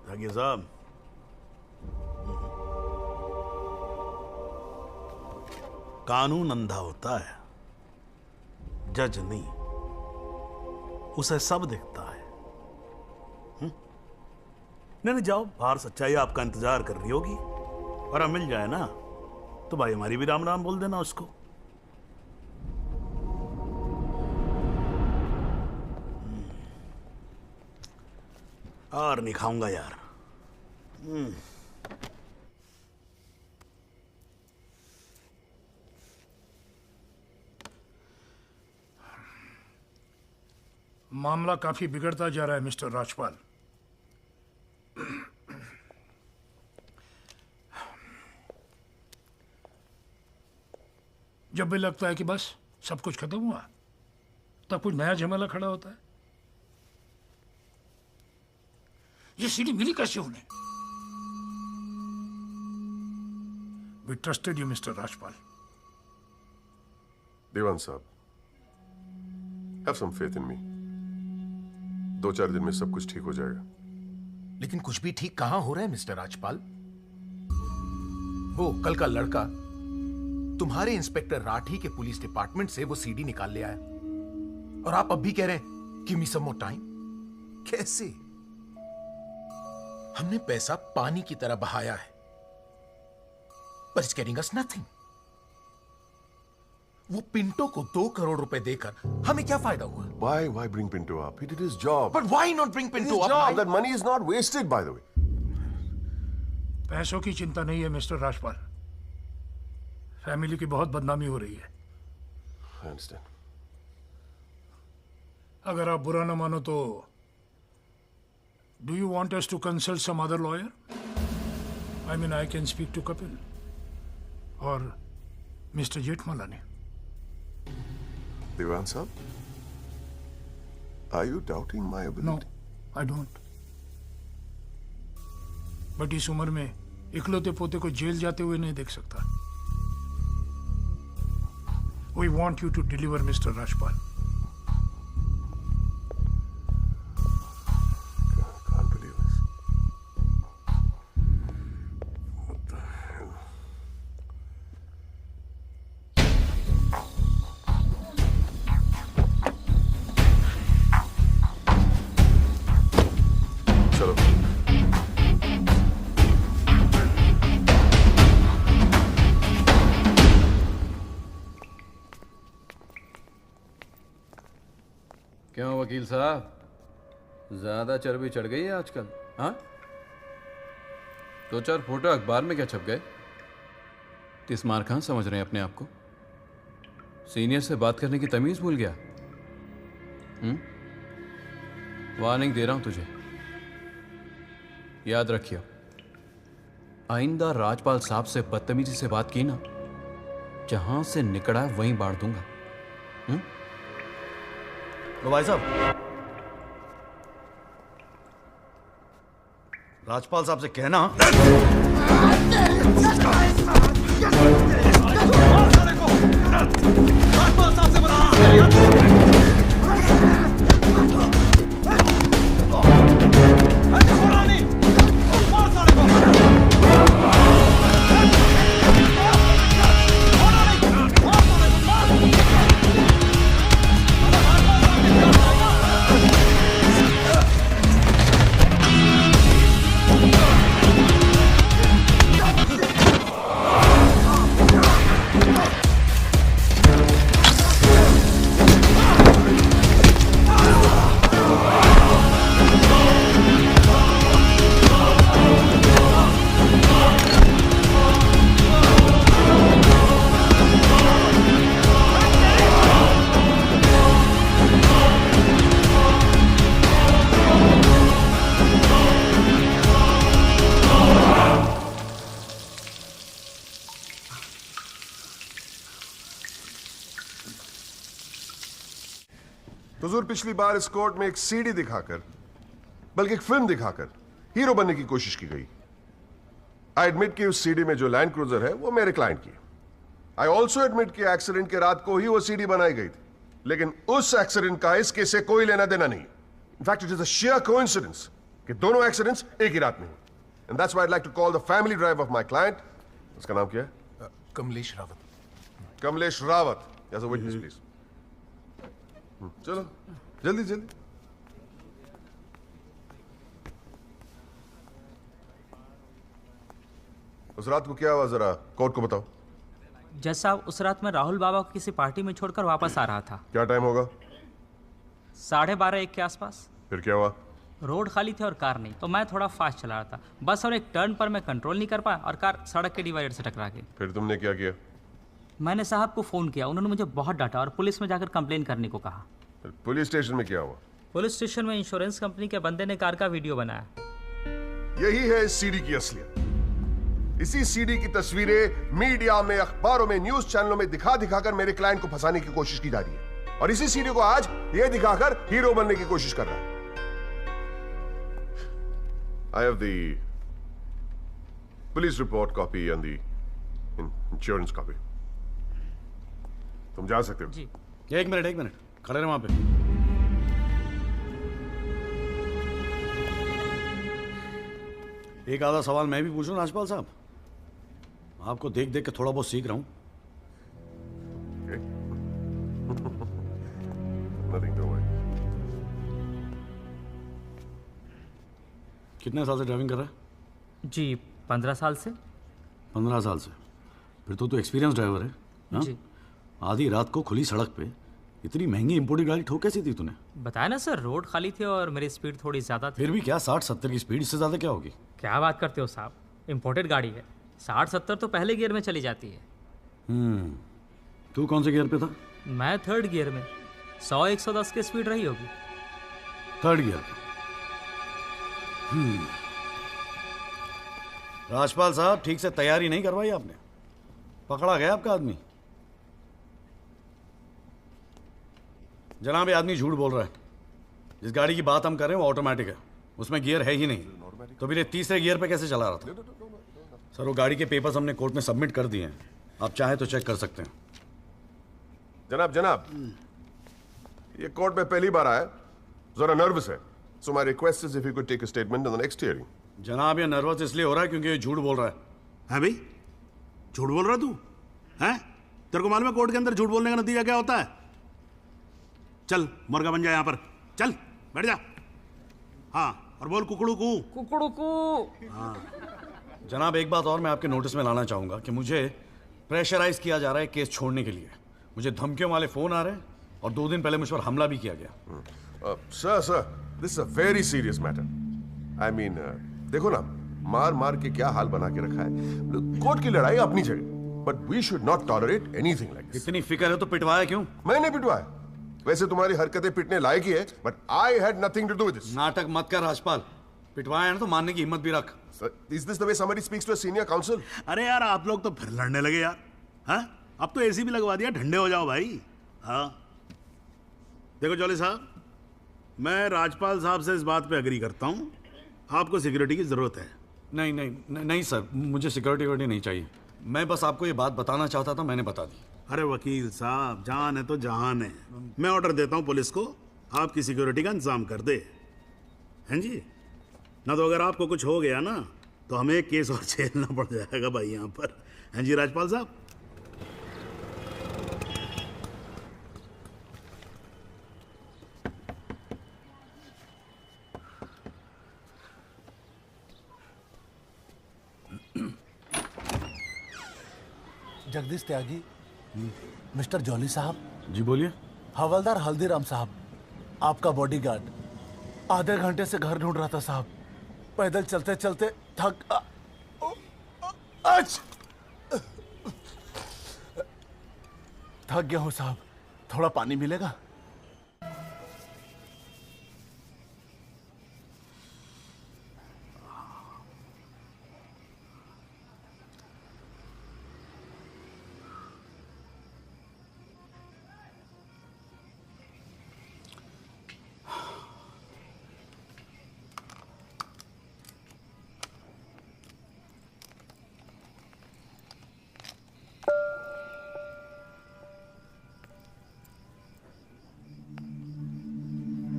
त्यागी साहब, कानून अंधा होता है, जज नहीं, उसे सब दिखता है। नहीं जाओ बाहर, सच्चाई आपका इंतजार कर रही होगी, और अब मिल जाए ना तो भाई हमारी भी राम राम बोल देना उसको। और नहीं खाऊंगा यार। मामला काफी बिगड़ता जा रहा है मिस्टर राजपाल। जब भी लगता है कि बस सब कुछ खत्म हुआ, तब कुछ नया झमेला खड़ा होता है। ये सीढ़ी मिली कैसे उन्हें? We trusted you, Mr. Rajpal. देवान साहब, have some faith in me. 2-4 दिन में सब कुछ ठीक हो जाएगा। लेकिन कुछ भी ठीक कहां हो रहा है मिस्टर राजपाल? वो कल का लड़का तुम्हारे इंस्पेक्टर राठी के पुलिस डिपार्टमेंट से वो सीडी निकाल ले आया, और आप अब भी कह रहे हैं गिव मी सम मोर टाइम। कैसे? हमने पैसा पानी की तरह बहाया है, पर इट्स गेटिंग अस नथिंग। वो पिंटो को 2 करोड़ रुपए देकर हमें क्या फायदा हुआ? Why bring Pinto up? He did his job. But why not bring Pinto his up? job. That money is not wasted, by the way. पैसों की चिंता नहीं है मिस्टर राजपाल, फैमिली की बहुत बदनामी हो रही है। I understand. अगर आप बुरा ना मानो तो do you want us to consult some other lawyer? I mean, I can speak to Kapil or Mr. Jetmalani. Devan sir, are you doubting my ability? No, I don't. But इस उम्र में इकलौते पोते को जेल जाते हुए नहीं देख सकता। We want you to deliver Mr. Rajpal. Can't believe this. What the hell? चलो क्यों वकील साहब, ज्यादा चर्बी चढ़ गई है आजकल? हाँ, दो चार फोटो अखबार में क्या छप गए? तिस्मार खान समझ रहे हैं अपने आप को? सीनियर से बात करने की तमीज भूल गया? वार्निंग दे रहा हूं तुझे, याद रखियो, आइंदा राजपाल साहब से बदतमीजी से बात की ना, जहां से निकला वहीं बांट दूंगा। लो भाई साहब, राजपाल साहब से कहना राजपाल साहब से बता हुजूर, पिछली बार इस कोर्ट में एक सीडी दिखाकर, बल्कि एक फिल्म दिखाकर हीरो बनने की कोशिश की गई। आई एडमिट कि उस सीडी में जो लैंड क्रूजर है वो मेरे क्लाइंट की। आई ऑल्सो एडमिट कि एक्सीडेंट के रात को ही वो सीडी बनाई गई थी, लेकिन उस एक्सीडेंट का इस केस से कोई लेना देना नहीं। In fact it is a sheer coincidence कि दोनों एक्सीडेंट्स एक ही रात में हुए। And that's why I like to call the family driver of my client, उसका नाम क्या है? Kamlesh Rawat. Kamlesh Rawat, as a witness please. चलो जल्दी जल्दी। उस रात को क्या हुआ, जरा कोर्ट को बताओ। जज साहब, उस रात में राहुल बाबा को किसी पार्टी में छोड़कर वापस आ रहा था। क्या टाइम होगा? 12:30-1 के आसपास। फिर क्या हुआ? रोड खाली थी और कार नहीं, तो मैं थोड़ा फास्ट चला रहा था बस, और एक टर्न पर मैं कंट्रोल नहीं कर पाया और कार सड़क के डिवाइडर से टकरा गई। फिर तुमने क्या किया? मैंने साहब को फोन किया, उन्होंने मुझे बहुत डांटा और पुलिस में जाकर कंप्लेन करने को कहा। पुलिस स्टेशन में क्या हुआ? पुलिस स्टेशन में इंश्योरेंस कंपनी के बंदे ने कार का वीडियो बनाया। यही है इस सीडी की असलियत। इसी सीडी की तस्वीरें मीडिया में, अखबारों में, न्यूज चैनलों में दिखा दिखाकर मेरे क्लाइंट को फंसाने की कोशिश की जा रही है, और इसी सीडी को आज यह दिखाकर हीरो बनने की कोशिश कर रहा है। I have the police report copy and the insurance copy. तुम जा सकते हो। जी। एक मिनट खड़े रहे वहां पे। एक आधा सवाल मैं भी पूछूं राजपाल साहब? आपको देख देख के थोड़ा बहुत सीख रहा हूं। कितने साल से ड्राइविंग कर रहा है? जी 15 साल से। 15 साल से? फिर तो एक्सपीरियंस ड्राइवर है ना? जी। आधी रात को खुली सड़क पे इतनी महंगी इंपोर्टेड गाड़ी ठोक कैसी थी तूने? बताया ना सर, रोड खाली थी और मेरी स्पीड थोड़ी ज्यादा थी। फिर भी क्या 60-70 की स्पीड, इससे ज्यादा क्या होगी? क्या बात करते हो साहब, इंपोर्टेड गाड़ी है, 60-70 तो पहले गियर में चली जाती है। तू कौन से गियर पे था? मैं 3rd गियर में। 100-110 की स्पीड रही होगी। 3rd gear. राजपाल साहब, ठीक से तैयारी नहीं करवाई आपने, पकड़ा गया आपका आदमी। जनाब, ये आदमी झूठ बोल रहा है। जिस गाड़ी की बात हम कर रहे हैं वो ऑटोमेटिक है, उसमें गियर है ही नहीं, तो फिर ये 3रे गियर पे कैसे चला रहा था? सर, वो गाड़ी के पेपर्स हमने कोर्ट में सबमिट कर दिए हैं, आप चाहे तो चेक कर सकते हैं। जनाब जनाब, ये कोर्ट में पहली बार आया, जरा नर्वस है। So my request is if you could take a statement in the next hearing. जनाब ये नर्वस इसलिए हो रहा है क्योंकि ये झूठ बोल रहा है। है भाई, झूठ बोल रहा तू? हैं? तेरे को मालूम है कोर्ट के अंदर झूठ बोलने का नतीजा क्या होता है? चल मुर्गा बन जा यहाँ पर, चल बैठ जा। हाँ, और बोल कुकड़ू कू। कुकड़ू कू। हाँ। जनाब एक बात और मैं आपके नोटिस में लाना चाहूंगा कि मुझे प्रेशराइज किया जा रहा है केस छोड़ने के लिए। मुझे धमकियों वाले फोन आ रहे हैं और 2 दिन पहले मुझ पर हमला भी किया गया। Sir this is a very serious matter. I mean देखो ना, मार मार के क्या हाल बना के रखा है। कोर्ट की लड़ाई अपनी जगह, but we should not tolerate anything like this. इतनी फिक्र है तो पिटवाया क्यों? मैंने पिटवाया? वैसे तुम्हारी हरकतें पिटने लायक ही है, but I had nothing to do with this. नाटक मत कर राजपाल, पिटवाया ना तो मानने की हिम्मत भी रख। Is this the way somebody speaks to a senior counsel? अरे यार आप लोग तो फिर लड़ने लगे यार। हाँ, अब तो एसी भी लगवा दिया, ठंडे हो जाओ भाई। हाँ देखो जॉली साहब, मैं राजपाल साहब से इस बात पे एग्री करता हूँ, आपको सिक्योरिटी की जरूरत है। नहीं नहीं नहीं सर, मुझे सिक्योरिटी नहीं चाहिए। मैं बस आपको ये बात बताना चाहता था, मैंने बता दी। अरे वकील साहब, जान है तो जहान है। मैं ऑर्डर देता हूँ पुलिस को, आपकी सिक्योरिटी का इंतजाम कर दे। हैं जी? ना तो अगर आपको कुछ हो गया ना तो हमें एक केस और झेलना पड़ जाएगा भाई यहाँ पर। हैं जी राजपाल साहब? जगदीश त्यागी, मिस्टर जॉली साहब। जी बोलिए। हवलदार हल्दीराम साहब, आपका बॉडीगार्ड आधे घंटे से घर ढूंढ रहा था साहब। पैदल चलते चलते थक गया हूं साहब, थोड़ा पानी मिलेगा?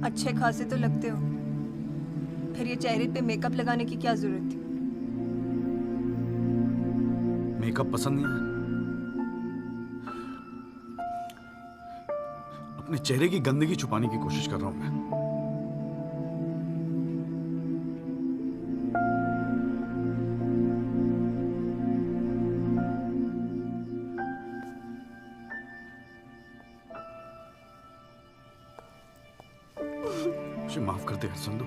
अच्छे खासे तो लगते हो, फिर ये चेहरे पे मेकअप लगाने की क्या जरूरत थी? मेकअप पसंद नहीं है? अपने चेहरे की गंदगी छुपाने की कोशिश कर रहा हूं मैं। मुझे माफ कर दे संधू।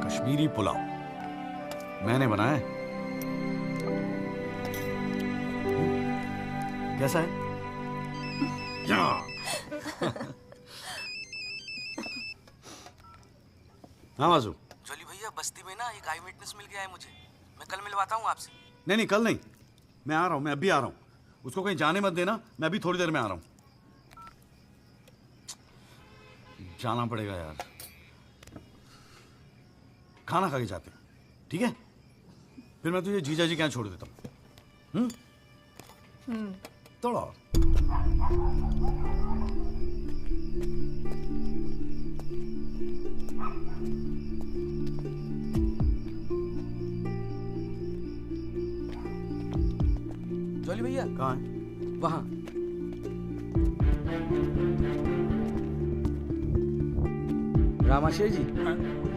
कश्मीरी पुलाव मैंने बनाया है। कैसा है? हाँ वाजू। जॉली भैया, बस्ती में ना एक आई विटनेस मिल गया है मुझे। मैं कल मिलवाता हूँ आपसे। नहीं कल नहीं, मैं आ रहा हूँ, मैं अभी आ रहा हूँ। उसको कहीं जाने मत देना, मैं अभी थोड़ी देर में आ रहा हूँ। जाना पड़ेगा यार, खाना खा के जाते हैं, ठीक है? फिर मैं तुझे जीजा जी के यहाँ छोड़ देता हूँ। थोड़ा और। जॉली भैया कहाँ है? वहां। रामाशय जी,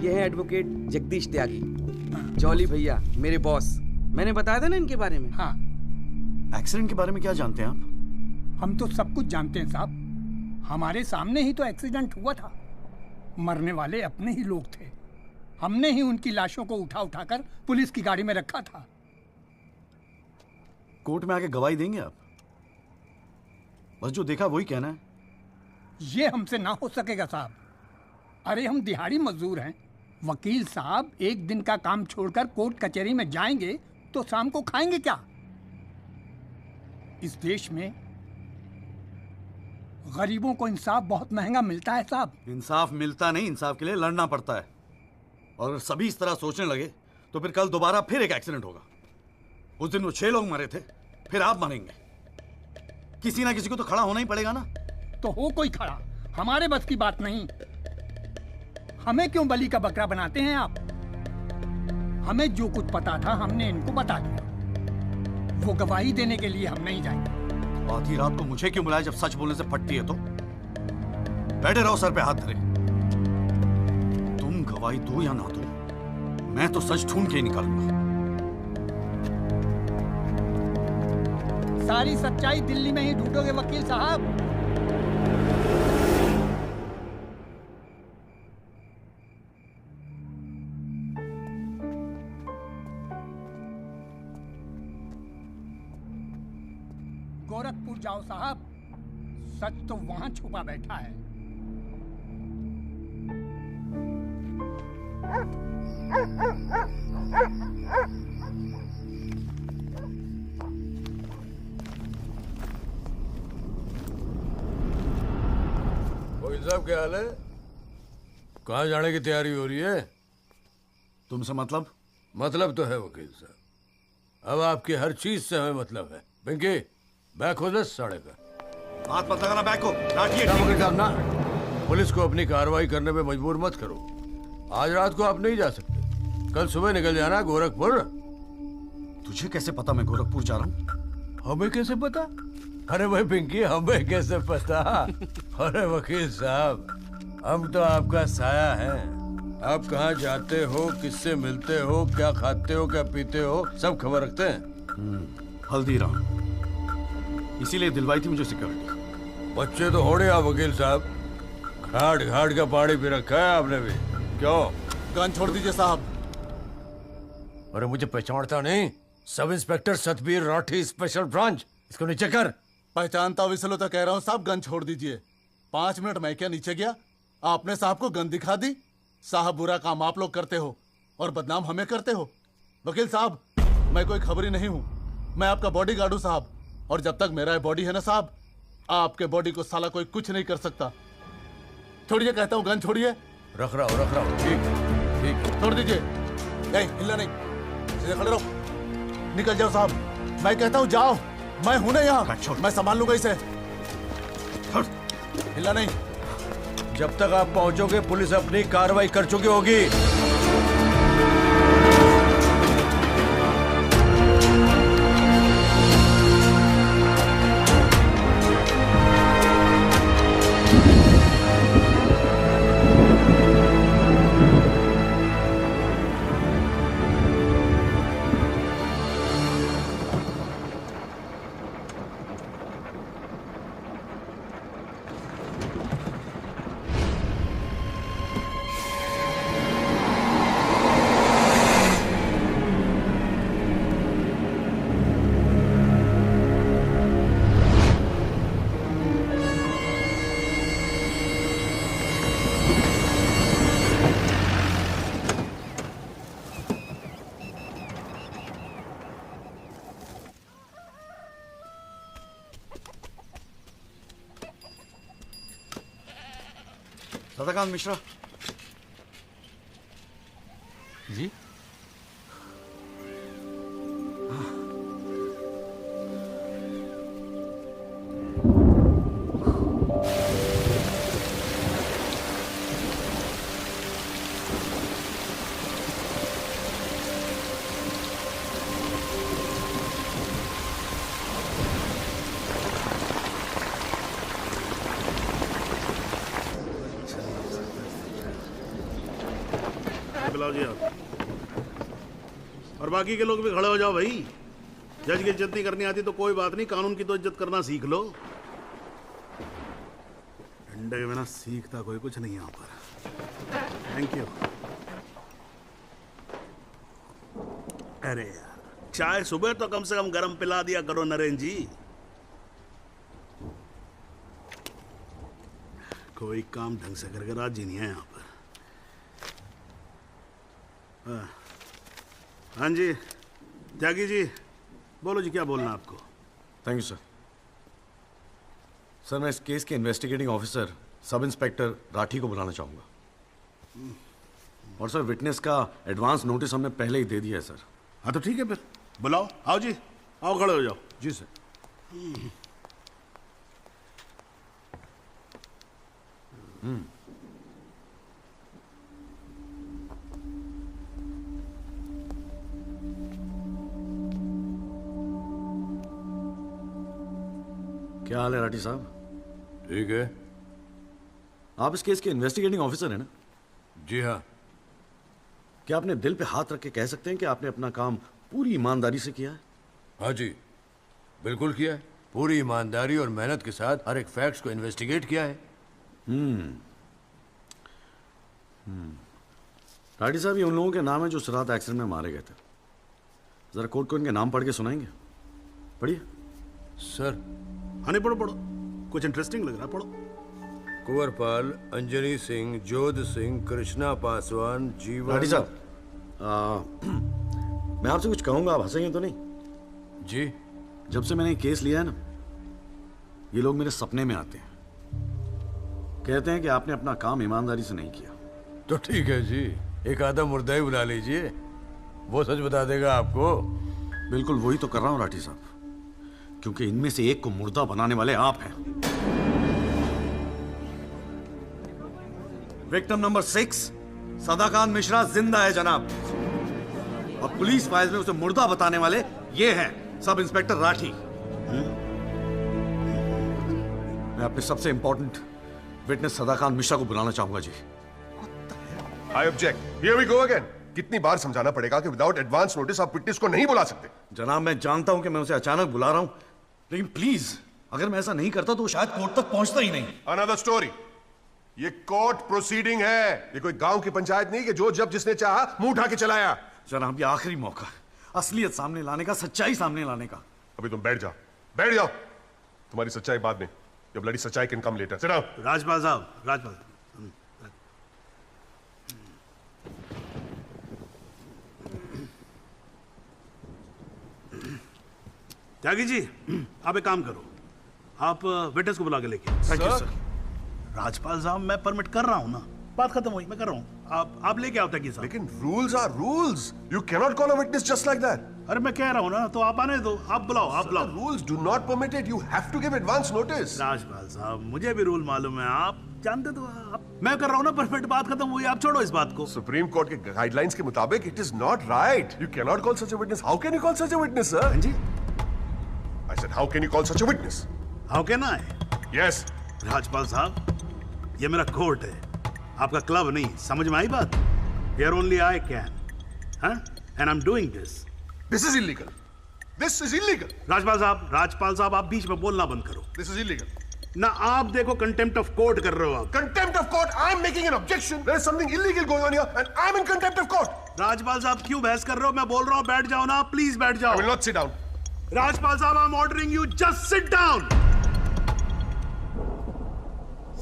ये है एडवोकेट जगदीश त्यागी। जॉली भैया मेरे बॉस। मैंने बताया था ना इनके बारे में। हाँ। एक्सीडेंट के बारे में क्या जानते हैं आप? हम तो सब कुछ जानते हैं साहब, हमारे सामने ही तो एक्सीडेंट हुआ था। मरने वाले अपने ही लोग थे, हमने ही उनकी लाशों को उठा उठाकर पुलिस की गाड़ी में रखा था। कोर्ट में आके गवाही देंगे आप? बस जो देखा वही कहना है। ये हमसे ना हो सकेगा साहब। अरे हम दिहाड़ी मजदूर हैं। वकील साहब एक दिन का काम छोड़कर कोर्ट कचहरी में जाएंगे तो शाम को खाएंगे क्या? इस देश में गरीबों को इंसाफ बहुत महंगा मिलता है साहब। इंसाफ मिलता नहीं, इंसाफ के लिए लड़ना पड़ता है। और अगर सभी इस तरह सोचने लगे तो फिर कल दोबारा फिर एक एक्सीडेंट होगा। उस दिन वो 6 लोग मरे थे, फिर आप मरेंगे। किसी ना किसी को तो खड़ा होना ही पड़ेगा ना। तो हो कोई खड़ा, हमारे बस की बात नहीं। हमें क्यों बलि का बकरा बनाते हैं आप? हमें जो कुछ पता था हमने इनको बता दिया। वो गवाही देने के लिए हम नहीं जाएंगे। आधी रात को मुझे क्यों बुलाया जब सच बोलने से फटती है तो? बैठे रहो सर पे हाथ धरे। तुम गवाही दो या ना दो, मैं तो सच ढूंढ के ही निकालूंगा। सारी सच्चाई दिल्ली में ही ढूंढोगे वकील साहब? गोरखपुर जाओ साहब, सच तो वहां छुपा बैठा है। साहब क्या हाल है? कहाँ जाने की तैयारी हो रही है? तुमसे मतलब? मतलब तो है वकील साहब, अब आपकी हर चीज से हमें मतलब है। पिंकी बैग खोल दे साढ़े का। हाथ मत लगाना बैग को। वकील साहब ना, पुलिस को अपनी कार्रवाई करने में मजबूर मत करो। आज रात को आप नहीं जा सकते, कल सुबह निकल जाना गोरखपुर। तुझे कैसे पता मैं गोरखपुर जा रहा हूँ? हमें कैसे पता? अरे भाई पिंकी, हमें कैसे पता? अरे वकील साहब, हम तो आपका साया है। आप कहाँ जाते हो, किससे मिलते हो, क्या खाते हो, क्या पीते हो, सब खबर रखते हैं। हल्दीराम, इसीलिए दिलवाई थी मुझे सिक्योरिटी। बच्चे तो होड़े आप वकील साहब, घाट घाट का पानी पी रखा है आपने भी। क्यों? गन छोड़ दीजिए साहब। अरे मुझे पहचानता नहीं? Sub inspector Satbir Rathi, special branch. इसको नीचे कर। पहचानता हूँ इसलिए तो कह रहा हूँ साहब, गन छोड़ दीजिए। 5 मिनट मैं क्या नीचे गया, आपने साहब को गन दिखा दी। साहब बुरा काम आप लोग करते हो और बदनाम हमें करते हो। वकील साहब, मैं कोई खबरी नहीं हूँ, मैं आपका बॉडीगार्ड हूँ साहब। और जब तक मेरा बॉडी है ना साहब, आपके बॉडी को साला कोई कुछ नहीं कर सकता। छोड़िए कहता हूँ, गन छोड़िए। रख रहा हूँ। ठीक ठीक, छोड़ दीजिए। नहीं हिलना नहीं, सीधे खड़े रहो। निकल जाओ साहब, मैं कहता हूँ जाओ। मैं हूं ना यहाँ, मैं संभाल लूंगा इसे। हिलना नहीं। जब तक आप पहुंचोगे पुलिस अपनी कार्रवाई कर चुकी होगी। सदाकांत मिश्रा जी। बुलाओ जी आप, और बाकी के लोग भी खड़े हो जाओ भाई। जज की इज्जत नहीं करनी आती तो कोई बात नहीं, कानून की तो इज्जत करना सीख लो। डंडे के बिना सीखता कोई कुछ नहीं यहाँ पर। Thank you. अरे यार, चाय सुबह तो कम से कम गरम पिला दिया करो नरेंद्र जी। कोई काम ढंग से करके राजी नहीं है यहाँ पर। हाँ जी त्यागी जी, बोलो जी, क्या बोलना आपको? Thank you sir. सर, मैं इस केस के investigating officer sub inspector Rathi को बुलाना चाहूंगा। और सर, विटनेस का एडवांस नोटिस हमने पहले ही दे दिया है सर। हाँ तो ठीक है फिर, बुलाओ, आओ जी, आओ खड़े हो जाओ। जी सर। क्या हाल है राठी साहब? ठीक है। आप इस केस के इन्वेस्टिगेटिंग ऑफिसर हैं ना? जी हाँ। क्या आपने दिल पे हाथ रख के कह सकते हैं कि आपने अपना काम पूरी ईमानदारी से किया है? हाँ जी, बिल्कुल किया है। पूरी ईमानदारी और मेहनत के साथ हर एक फैक्ट्स को इन्वेस्टिगेट किया है। राठी साहब, ये उन लोगों के नाम है जो उस रात एक्सीडेंट में मारे गए थे। जरा कोर्ट को इनके नाम पढ़ के सुनाएंगे? पढ़िए। सर। हाँ नहीं, पढ़ो पढ़ो, कुछ इंटरेस्टिंग लग रहा है, पढ़ो। कुंवरपाल, अंजनी सिंह, जोध सिंह, कृष्णा पासवान, जीवन। राठी साहब, मैं आपसे कुछ कहूंगा, आप हंसेंगे तो नहीं? जी। जब से मैंने केस लिया है ना, ये लोग मेरे सपने में आते हैं, कहते हैं कि आपने अपना काम ईमानदारी से नहीं किया। तो ठीक है जी, एक आधा मुर्दा ही बुला लीजिए, वो सच बता देगा आपको। बिल्कुल वही तो कर रहा हूं राठी साहब, क्योंकि इनमें से एक को मुर्दा बनाने वाले आप हैं। विक्टिम नंबर 6 सदाकांत मिश्रा जिंदा है जनाब, और पुलिस फाइल्स में उसे मुर्दा बताने वाले ये हैं सब इंस्पेक्टर राठी। मैं अपने सबसे इंपॉर्टेंट विटनेस सदाकांत मिश्रा को बुलाना चाहूंगा जी। I object. Here we go again. कितनी बार समझाना पड़ेगा कि विदाउट एडवांस नोटिस आप विटनेस को नहीं बुला सकते? जनाब, मैं जानता हूं कि मैं उसे अचानक बुला रहा हूं, लेकिन प्लीज अगर मैं ऐसा नहीं करता तो वो शायद कोर्ट तक पहुंचता ही नहीं। Another story. ये कोर्ट प्रोसीडिंग है, ये कोई गांव की पंचायत नहीं कि जो जब जिसने चाहा मुंह उठा के चलाया। जनाब, ये आखिरी मौका, असलियत सामने लाने का, सच्चाई सामने लाने का। अभी तुम बैठ जाओ, बैठ जाओ। तुम्हारी सच्चाई बाद में, जब लड़ी सच्चाई can come later. Sit down. Rajpal साहब, राजपाल। त्यागी जी, आप एक काम करो, आप विटनेस को बुला के लेके। Thank you sir. राजपाल साहब, मैं परमिट कर रहा हूं ना, बात खत्म हुई, मैं कर रहा हूं। आप लेके आओ त्यागी साहब। लेकिन rules are rules, you can not call a witness just like that. अरे मैं कह रहा हूं ना, तो आप आने दो, आप बुलाओ, आप बुलाओ। Rules do not permit it, you have to give advance notice. Rajpal साहब, मुझे भी रूल मालूम है, आप जानते तो आप। मैं कर रहा हूं ना परमिट, बात खत्म हुई, आप छोड़ो इस बात को। सुप्रीम कोर्ट के गाइडलाइंस के मुताबिक it is not right. You can not call such a witness. How can you call such a witness, sir? हां जी। I said, how can you call such a witness? How can I? Yes. Rajpal साहब, ये मेरा कोर्ट है, आपका क्लब नहीं, समझ में आई बात? Here only I can, huh? And I'm doing this. This is illegal. This is illegal. Rajpal साहब, आप बीच में बोलना बंद करो। This is illegal. ना आप देखो कंटेम्प्ट ऑफ कोर्ट कर रहे हो आप। Contempt of court. I'm making an objection. There is something illegal going on here, and I'm in contempt of court. Rajpal साहब, क्यों बहस कर रहे हो? मैं बोल रहा हूँ, बैठ जाओ ना, प्लीज बैठ जाओ। I will not sit down. Rajpal साहब, I'm ordering you, just sit down.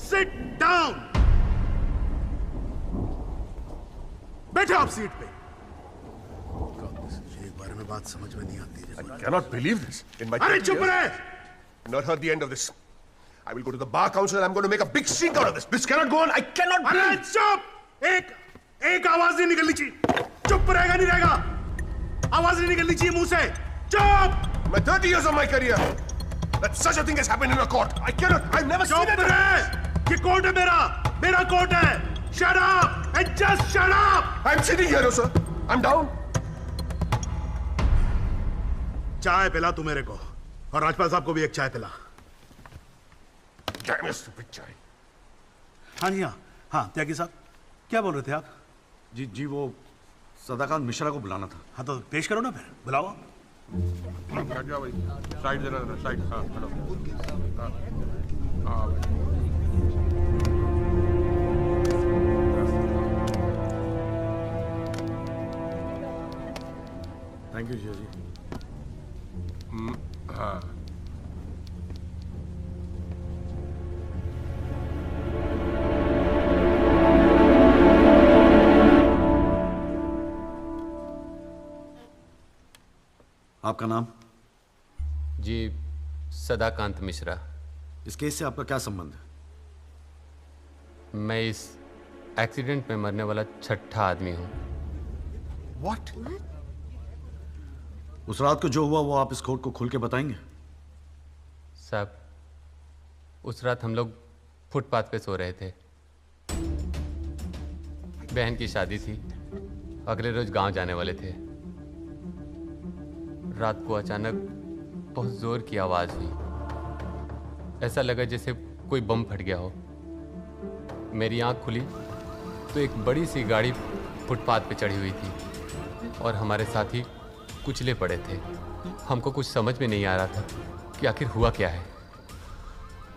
Sit down. बैठो आप सीट पे। एक बारे में बात समझ में नहीं आती। I cannot believe this. In my अरे 20 चुप years, रहे। Not heard the end of this. I will go to the bar council and I'm going to make a big stink out of this. This cannot go on. I cannot अरे breathe. चुप! एक आवाज नहीं निकलनी चाहिए। चुप रहेगा नहीं रहेगा? आवाज नहीं निकलनी चाहिए मुंह से। चुप! My 30 years of my career, that such a thing has happened in a court. I cannot. I've never seen it. ये कोर्ट है मेरा कोर्ट है। Shut up and just shut up. I'm sitting here, sir. I'm down. चाय पिला तू मेरे को, और राजपाल साहब को भी एक चाय पिला। Damn you, stupid चाय। हाँ जी, हाँ त्यागी साहब, क्या बोल रहे थे आप? जी वो सदाकांत मिश्रा को बुलाना था। हाँ तो पेश करो ना, फिर बुलाओ। बैठ जाओ भाई, साइड देना, साइड। हाँ हेलो। हाँ भाई। थैंक यू जी। हाँ। आपका नाम? जी सदाकांत मिश्रा। इस केस से आपका क्या संबंध है? मैं इस एक्सीडेंट में मरने वाला छठा आदमी हूँ। What? उस रात को जो हुआ वो आप इस कोर्ट को खुल के बताएंगे? साहब, उस रात हम लोग फुटपाथ पे सो रहे थे। बहन की शादी थी, अगले रोज गांव जाने वाले थे। रात को अचानक बहुत जोर की आवाज हुई। ऐसा लगा जैसे कोई बम फट गया हो। मेरी आंख खुली तो एक बड़ी सी गाड़ी फुटपाथ पे चढ़ी हुई थी और हमारे साथी कुचले पड़े थे। हमको कुछ समझ में नहीं आ रहा था कि आखिर हुआ क्या है।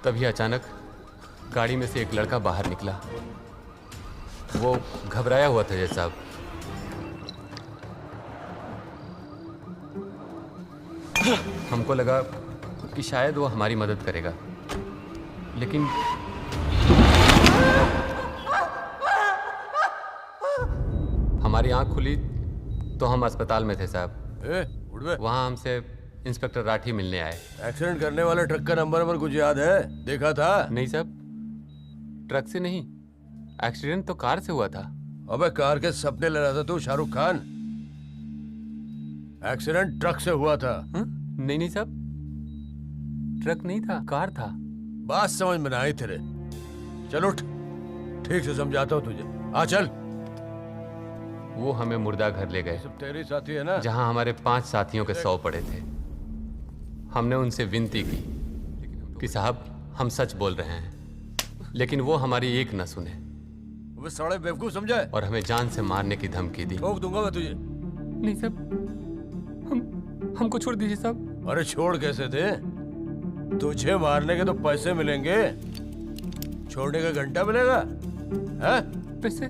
तभी अचानक गाड़ी में से एक लड़का बाहर निकला। वो घबराया हुआ था जज साहब। हमको लगा कि शायद वो हमारी मदद करेगा, लेकिन हमारी आंख खुली तो हम अस्पताल में थे साहब। वहाँ हमसे इंस्पेक्टर राठी मिलने आए। एक्सीडेंट करने वाले ट्रक का नंबर कुछ याद है? देखा था? नहीं साहब, ट्रक से नहीं, एक्सीडेंट तो कार से हुआ था। अबे कार के सपने ले रहा था तू शाहरुख खान। एक्सीडेंट ट्रक से हुआ था। नहीं नहीं साहब, ट्रक नहीं था, कार था। बात समझ में ना आई तेरे। चल उठ, ठीक से समझाता हूँ तुझे। आ चल। वो हमें मुर्दा घर ले गए। सब तेरे साथी है ना? जहाँ हमारे 5 साथियों के 100 पड़े थे। हमने उनसे विनती की कि साहब हम सच बोल रहे हैं, लेकिन वो हमारी एक न सुने। वो साले बेवकूफ समझा है? और हमें जान से मारने की धमकी दी। ठोक दूंगा मैं तुझे। नहीं साहब, हमको छोड़ दीजिए साहब। अरे छोड़ कैसे थे? तुझे मारने के तो पैसे मिलेंगे, छोड़ने का घंटा मिलेगा? है? पैसे?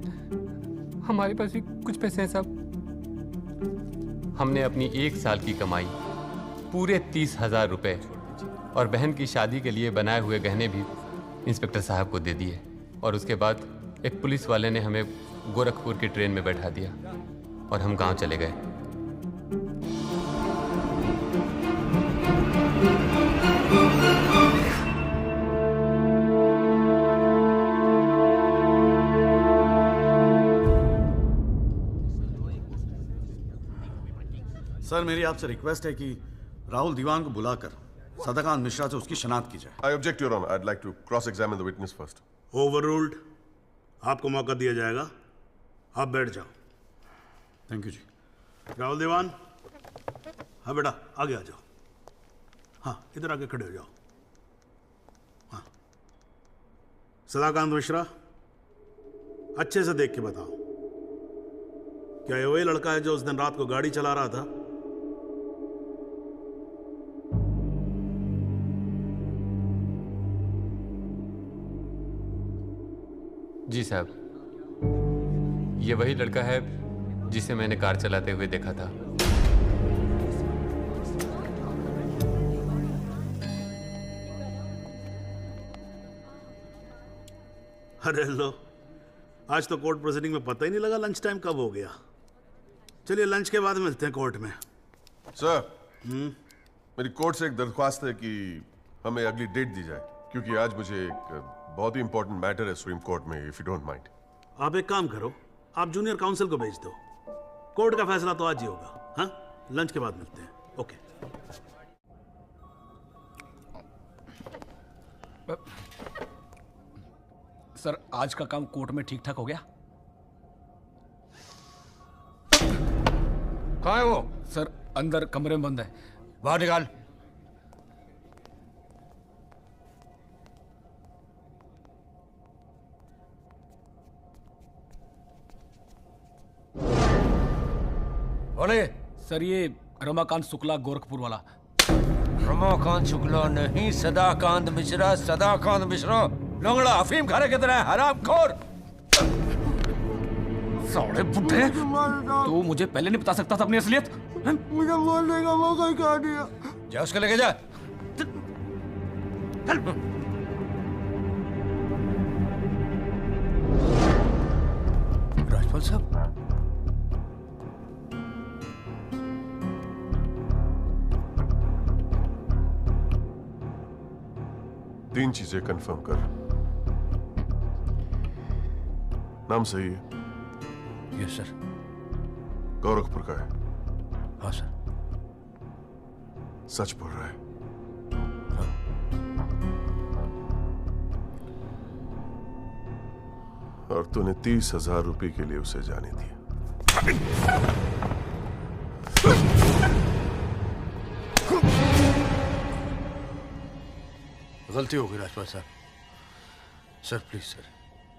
हमारे पास भी कुछ पैसे हैं साहब। हमने अपनी 1 साल की कमाई पूरे 30,000 रुपए और बहन की शादी के लिए बनाए हुए गहने भी इंस्पेक्टर साहब को दे दिए। और उसके बाद एक पुलिस वाले ने हमें गोरखपुर की ट्रेन में बैठा दिया और हम गांव चले गए। सर, मेरी आपसे रिक्वेस्ट है कि राहुल दीवान को बुलाकर सदाकांत मिश्रा से उसकी शनाख्त की जाए। I object, Your Honor. I'd like to cross-examine the witness first. Overruled. आपको मौका दिया जाएगा, आप बैठ जाओ। थैंक यू जी। राहुल दीवान, हाँ बेटा आगे आ जाओ। हाँ इधर आके खड़े हो जाओ। हाँ सदाकांत मिश्रा, अच्छे से देख के बताओ, क्या ये वही लड़का है जो उस दिन रात को गाड़ी चला रहा था? जी साहब, ये वही लड़का है जिसे मैंने कार चलाते हुए देखा था। अरे लो, आज तो कोर्ट प्रोसीडिंग में पता ही नहीं लगा लंच टाइम कब हो गया। चलिए लंच के बाद मिलते हैं कोर्ट में। सर, मेरी कोर्ट से एक दरख्वास्त है कि हमें अगली डेट दी जाए, क्योंकि आज मुझे एक बहुत ही इंपॉर्टेंट मैटर है सुप्रीम कोर्ट में, इफ यू डोंट माइंड। आप एक काम करो, आप जूनियर काउंसिल को भेज दो। कोर्ट का फैसला तो आज ही होगा। हाँ, लंच के बाद मिलते हैं। ओके। सर, आज का काम कोर्ट में ठीक ठाक हो गया? कहाँ है वो? सर, अंदर कमरे में बंद है। बाहर निकाल। बोले। सर, ये रमाकांत शुक्ला गोरखपुर वाला। रमाकांत शुक्ला नहीं, सदाकांत मिश्रा। सदाकांत मिश्रा लंगड़ा अफीम खाने की तरह हरामखोर। साले बुड्ढे, तू मुझे पहले नहीं बता सकता था अपनी असलियत? मुझे बोलने का मौका क्या दिया? जा उसको लेके जा। राजपाल साहब, तीन चीजें कंफर्म कर। नाम सही है? Yes sir. गोरखपुर का है? हाँ सर। सच बोल रहा है। और तूने 30,000 रुपए के लिए उसे जाने दिया। गलती हो गई राजपाल साहब। Sir please sir.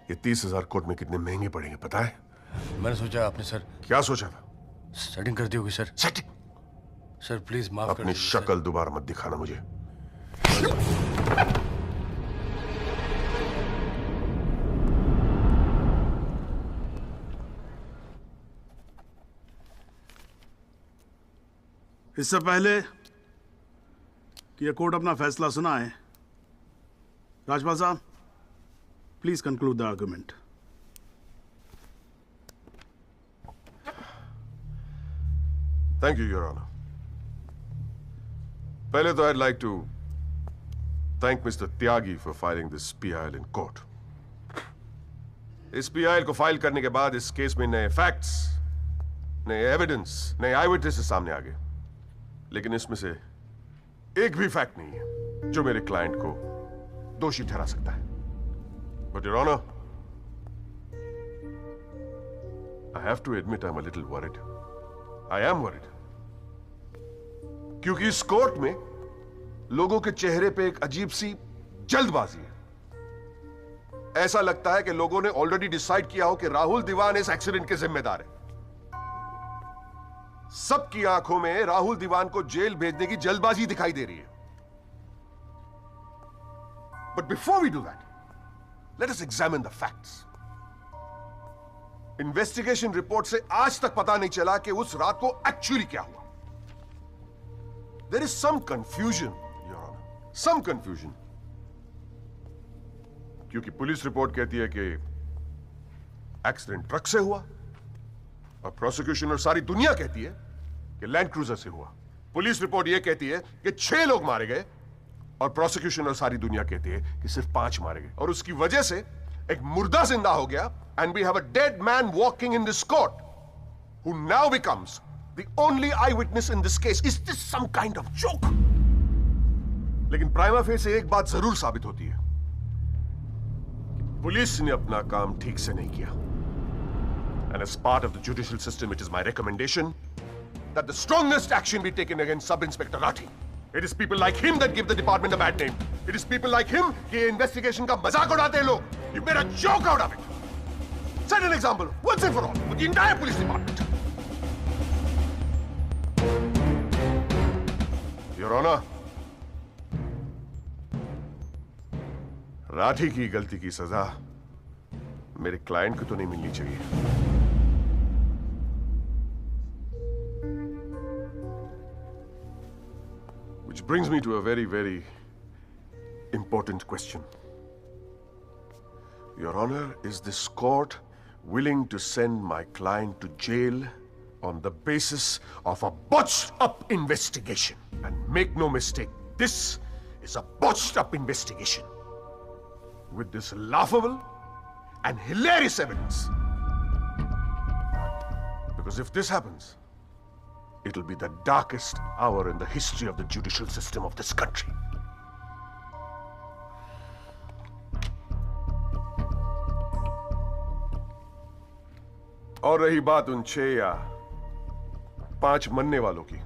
ये 30,000 कोर्ट में कितने महंगे पड़ेंगे पता है? मैंने सोचा आपने सर। क्या सोचा था? सेटिंग कर दी होगी सर। सेटिंग? सर प्लीज माफ कर अपनी दीजिए, शक्ल दोबारा मत दिखाना मुझे। इससे पहले कि यह कोर्ट अपना फैसला सुनाए, राजपाल साहब please conclude the argument. Thank you your honour. पहले तो I'd like to thank Mr. Tyagi for filing this PIL in court. इस PIL को फाइल करने के बाद इस केस में नए फैक्ट्स, नए एविडेंस, नए आई विटनेसेस सामने आ गए, लेकिन इसमें से एक भी फैक्ट नहीं है जो मेरे क्लाइंट को दोषी ठहरा सकता है। But your honour, I have to admit I'm a little worried. I am worried. क्योंकि इस कोर्ट में लोगों के चेहरे पे एक अजीब सी जल्दबाजी है। ऐसा लगता है कि लोगों ने ऑलरेडी डिसाइड किया हो कि राहुल दीवान इस एक्सीडेंट के जिम्मेदार है। सबकी आंखों में राहुल दीवान को जेल भेजने की जल्दबाजी दिखाई दे रही है। But before we do that, let us examine the facts. Investigation report से आज तक पता नहीं चला कि उस रात को एक्चुअली क्या हुआ। There is some confusion, Your Honor. Some confusion. क्योंकि पुलिस रिपोर्ट कहती है कि एक्सीडेंट ट्रक से हुआ, और प्रोसिक्यूशन और सारी दुनिया कहती है कि लैंड क्रूजर से हुआ। पुलिस रिपोर्ट यह कहती है कि 6 लोग मारे गए, और प्रोसिक्यूशन और सारी दुनिया कहती है कि सिर्फ 5 मारे गए। और उसकी वजह से एक मुर्दा जिंदा हो गया, and we have a dead man walking in this court, who now becomes the only eyewitness in this case. Is this some kind of joke? लेकिन प्राइमा फेस एक बात जरूर साबित होती है कि पुलिस ने अपना काम ठीक से नहीं किया. And as part of the judicial system, it is my recommendation that the strongest action be taken against Sub-Inspector Rathi. It is people like him that give the department a bad name. It is people like him कि investigation का मजाक उड़ाते हैं लोग. You made a joke out of it. Set an example once and for all with the entire police department. Your Honor, Rathi की गलती की सजा मेरे क्लाइंट को तो नहीं मिलनी चाहिए. Which brings me to a very, very important question. Your Honor, is this court willing to send my client to jail on the basis of a botched-up investigation? And make no mistake, this is a botched-up investigation with this laughable and hilarious evidence. Because if this happens, it'll be the darkest hour in the history of the judicial system of this country. और रही बात उन 6 या 5 मरने वालों की,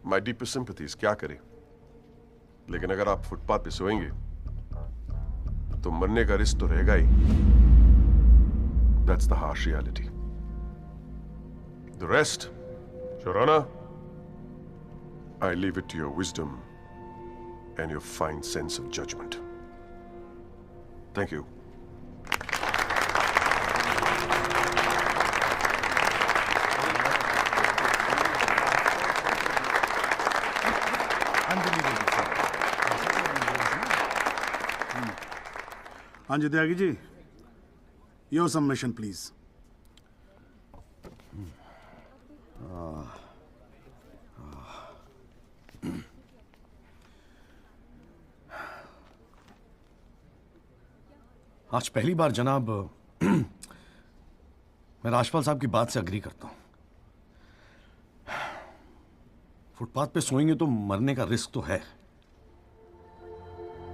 My deepest sympathies, क्या करें? लेकिन अगर आप फुटपाथ पे सोएंगे तो मरने का रिस्क तो रहेगा ही. That's the harsh reality. The rest, Your Honor, I leave it to your wisdom and your fine sense of judgment. Thank you. हाँ जी Tyagi ji, your submission please. आज पहली बार जनाब मैं राजपाल साहब की बात से अग्री करता हूं. फुटपाथ पे सोएंगे तो मरने का रिस्क तो है।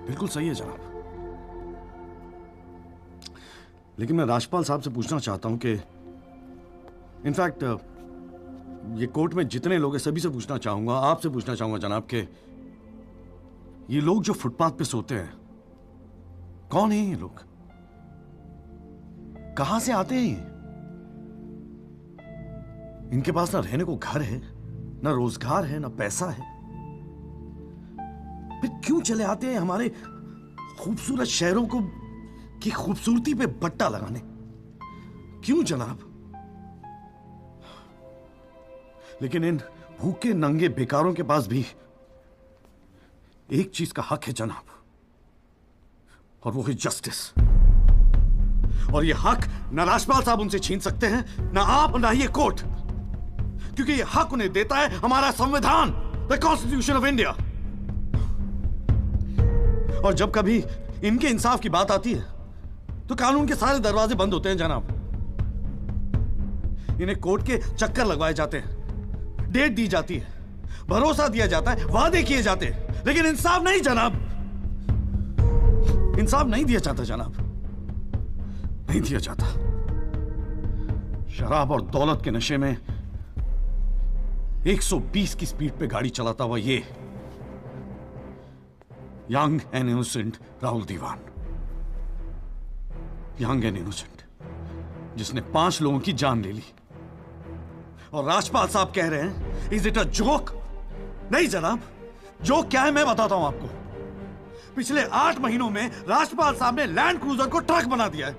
बिल्कुल सही है जनाब। लेकिन मैं राजपाल साहब से पूछना चाहता हूं कि इनफैक्ट ये कोर्ट में जितने लोग हैं सभी से पूछना चाहूंगा, आपसे पूछना चाहूंगा जनाब कि ये लोग जो फुटपाथ पे सोते हैं कौन है ये लोग? कहां से आते हैं ये? इनके पास ना रहने को घर है, ना रोजगार है, ना पैसा है, फिर क्यों चले आते हैं हमारे खूबसूरत शहरों को की खूबसूरती पे बट्टा लगाने? क्यों जनाब? लेकिन इन भूखे नंगे बेकारों के पास भी एक चीज का हक है जनाब, और वो है जस्टिस। और ये हक ना राजपाल साहब उनसे छीन सकते हैं, ना आप, ना ये कोर्ट, क्योंकि ये हक उन्हें देता है हमारा संविधान, द कॉन्स्टिट्यूशन ऑफ इंडिया। और जब कभी इनके इंसाफ की बात आती है तो कानून के सारे दरवाजे बंद होते हैं जनाब। इन्हें कोर्ट के चक्कर लगवाए जाते हैं, डेट दी जाती है, भरोसा दिया जाता है, वादे किए जाते हैं, लेकिन इंसाफ नहीं जनाब। इंसाफ नहीं दिया जाता जनाब, नहीं दिया जाता। शराब और दौलत के नशे में 120 की स्पीड पे गाड़ी चलाता हुआ ये young and innocent Rahul Diwan, young and innocent, जिसने 5 लोगों की जान ले ली। और राजपाल साहब कह रहे हैं इज इट अ जोक? नहीं जनाब, जोक क्या है मैं बताता हूं आपको। पिछले 8 महीनों में राजपाल साहब ने लैंड क्रूजर को ट्रक बना दिया है।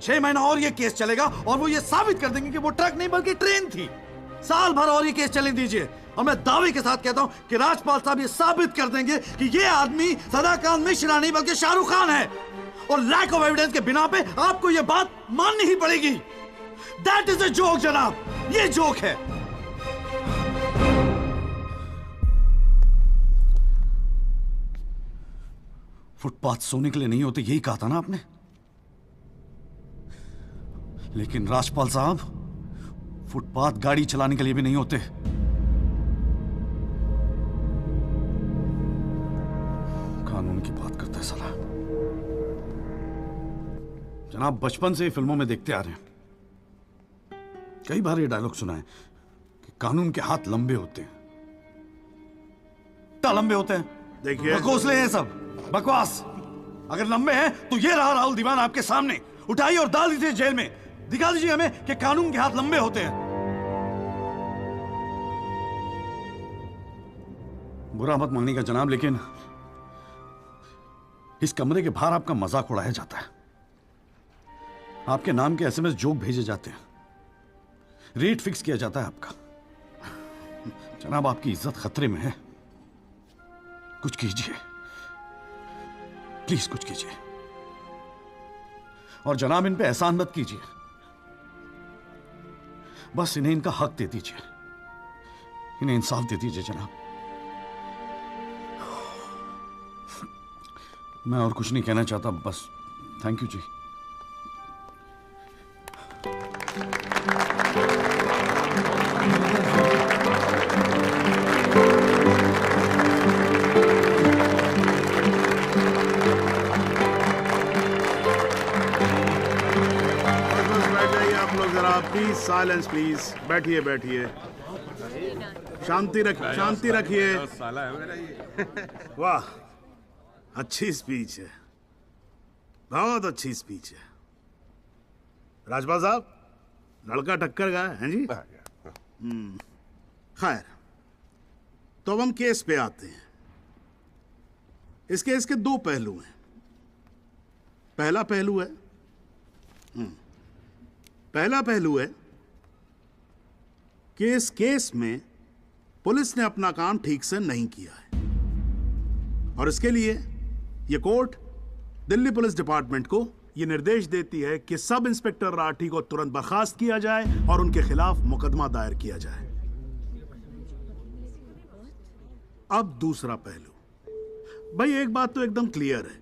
6 महीना और ये केस चलेगा और वो ये साबित कर देंगे कि वो ट्रक नहीं बल्कि ट्रेन थी। साल भर और ये केस चलने दीजिए और मैं दावे के साथ कहता हूं कि राजपाल साहब ये साबित कर देंगे कि ये आदमी सदाकांत मिश्रा नहीं बल्कि शाहरुख खान है। और लैक ऑफ एविडेंस के बिना पे आपको ये बात माननी ही पड़ेगी। दैट इज अ जोक जनाब, ये जोक है। फुटपाथ सोने के लिए नहीं होते, यही कहा था ना आपने। लेकिन राजपाल साहब फुटपाथ गाड़ी चलाने के लिए भी नहीं होते। कानून की बात करता है साला। जनाब बचपन से फिल्मों में देखते आ रहे हैं, कई बार ये डायलॉग सुना है कि कानून के हाथ लंबे होते हैं। क्या लंबे होते हैं? देखिए बकौसले हैं सब, बकवास। अगर लंबे हैं तो ये रहा राहुल दीवान आपके सामने, उठाइए और डाल दीजिए जेल में। दिखा दीजिए हमें कि कानून के हाथ लंबे होते हैं। बुरा मत मानिएगा जनाब, लेकिन इस कमरे के बाहर आपका मजाक उड़ाया जाता है, आपके नाम के एसएमएस जोक भेजे जाते हैं, रेट फिक्स किया जाता है आपका। जनाब आपकी इज्जत खतरे में है, कुछ कीजिए प्लीज, कुछ कीजिए। और जनाब इन पे एहसान मत कीजिए, बस इन्हें इनका हक दे दीजिए, इन्हें इंसाफ दे दीजिए जनाब। मैं और कुछ नहीं कहना चाहता, बस थैंक यू जी। Please silence please. बैठिए बैठिए, शांति रखिए। वाह, अच्छी स्पीच है, बहुत अच्छी स्पीच है। राजपाल साहब, लड़का टक्कर गया है जी। खैर, तो अब हम केस पे आते हैं। इस केस के 2 पहलू हैं। पहला पहलू है कि इस केस में पुलिस ने अपना काम ठीक से नहीं किया है, और इसके लिए यह कोर्ट दिल्ली पुलिस डिपार्टमेंट को यह निर्देश देती है कि सब इंस्पेक्टर राठी को तुरंत बर्खास्त किया जाए और उनके खिलाफ मुकदमा दायर किया जाए। अब दूसरा पहलू, भाई एक बात तो एकदम क्लियर है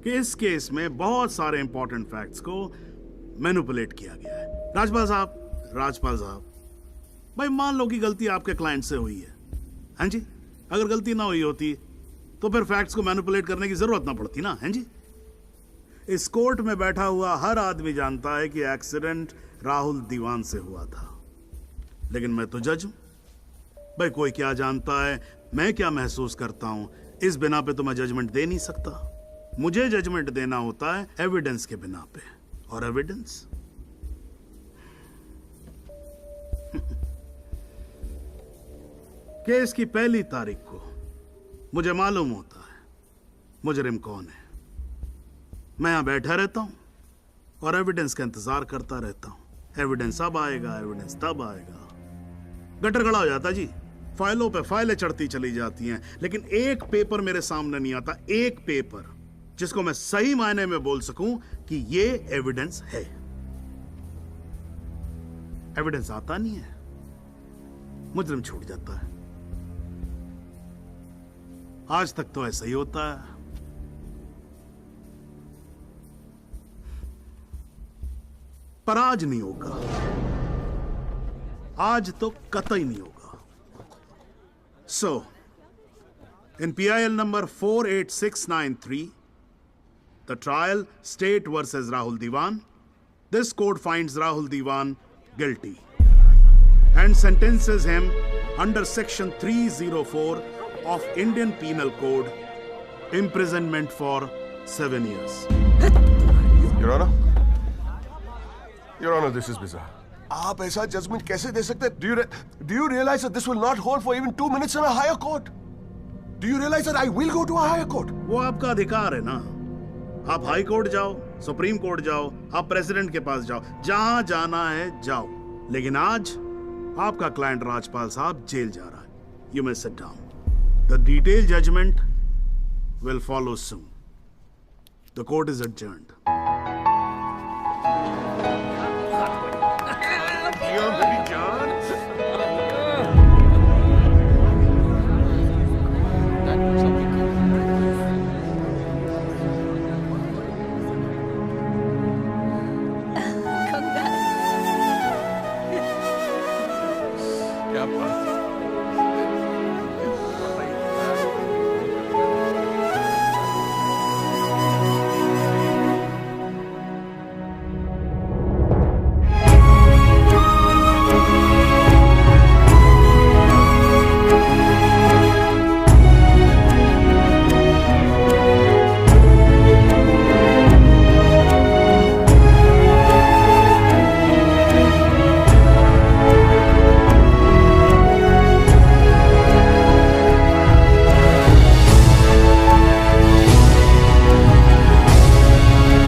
कि इस केस में बहुत सारे इंपॉर्टेंट फैक्ट्स को मैनिपुलेट किया गया है। राजपाल साहब, भाई मान लो कि गलती आपके क्लाइंट से हुई है, हैं जी? अगर गलती ना हुई होती तो फिर फैक्ट्स को मैनिपुलेट करने की जरूरत ना पड़ती ना, हैं जी? इस कोर्ट में बैठा हुआ हर आदमी जानता है कि एक्सीडेंट राहुल दीवान से हुआ था, लेकिन मैं तो जज हूं। भाई कोई क्या जानता है, मैं क्या महसूस करता हूं, इस बिना पे तो मैं जजमेंट दे नहीं सकता। मुझे जजमेंट देना होता है एविडेंस के बिना पे, और एविडेंस केस की पहली तारीख को मुझे मालूम होता है मुजरिम कौन है। मैं यहां बैठा रहता हूं और एविडेंस का इंतजार करता रहता हूं। एविडेंस अब आएगा, एविडेंस तब आएगा। गटर गड़ा हो जाता जी, फाइलों पे फाइलें चढ़ती चली जाती हैं, लेकिन एक पेपर मेरे सामने नहीं आता, एक पेपर जिसको मैं सही मायने में बोल सकूं कि ये एविडेंस है। एविडेंस आता नहीं है, मुजरिम छूट जाता है। आज तक तो ऐसा ही होता है। पर आज नहीं होगा, आज तो कतई नहीं होगा। So, in PIL number 48693, the trial State versus Rahul Diwan, this court finds Rahul Diwan guilty and sentences him under section 304 of Indian Penal Code, imprisonment for 7 years. Your Honor, Your Honor, this is bizarre. आप ऐसा जजमेंट कैसे दे सकते हैं? Do you realize that this will not hold for even 2 minutes in a higher court? Do you realize that I will go to a higher court? वो आपका अधिकार है ना। आप हाई कोर्ट जाओ, सुप्रीम कोर्ट जाओ, आप प्रेसिडेंट के पास जाओ, जहां जाना है जाओ। लेकिन आज आपका क्लाइंट राजपाल साहब जेल जा रहा है। You may sit down. The detailed judgment will follow soon. The court is adjourned.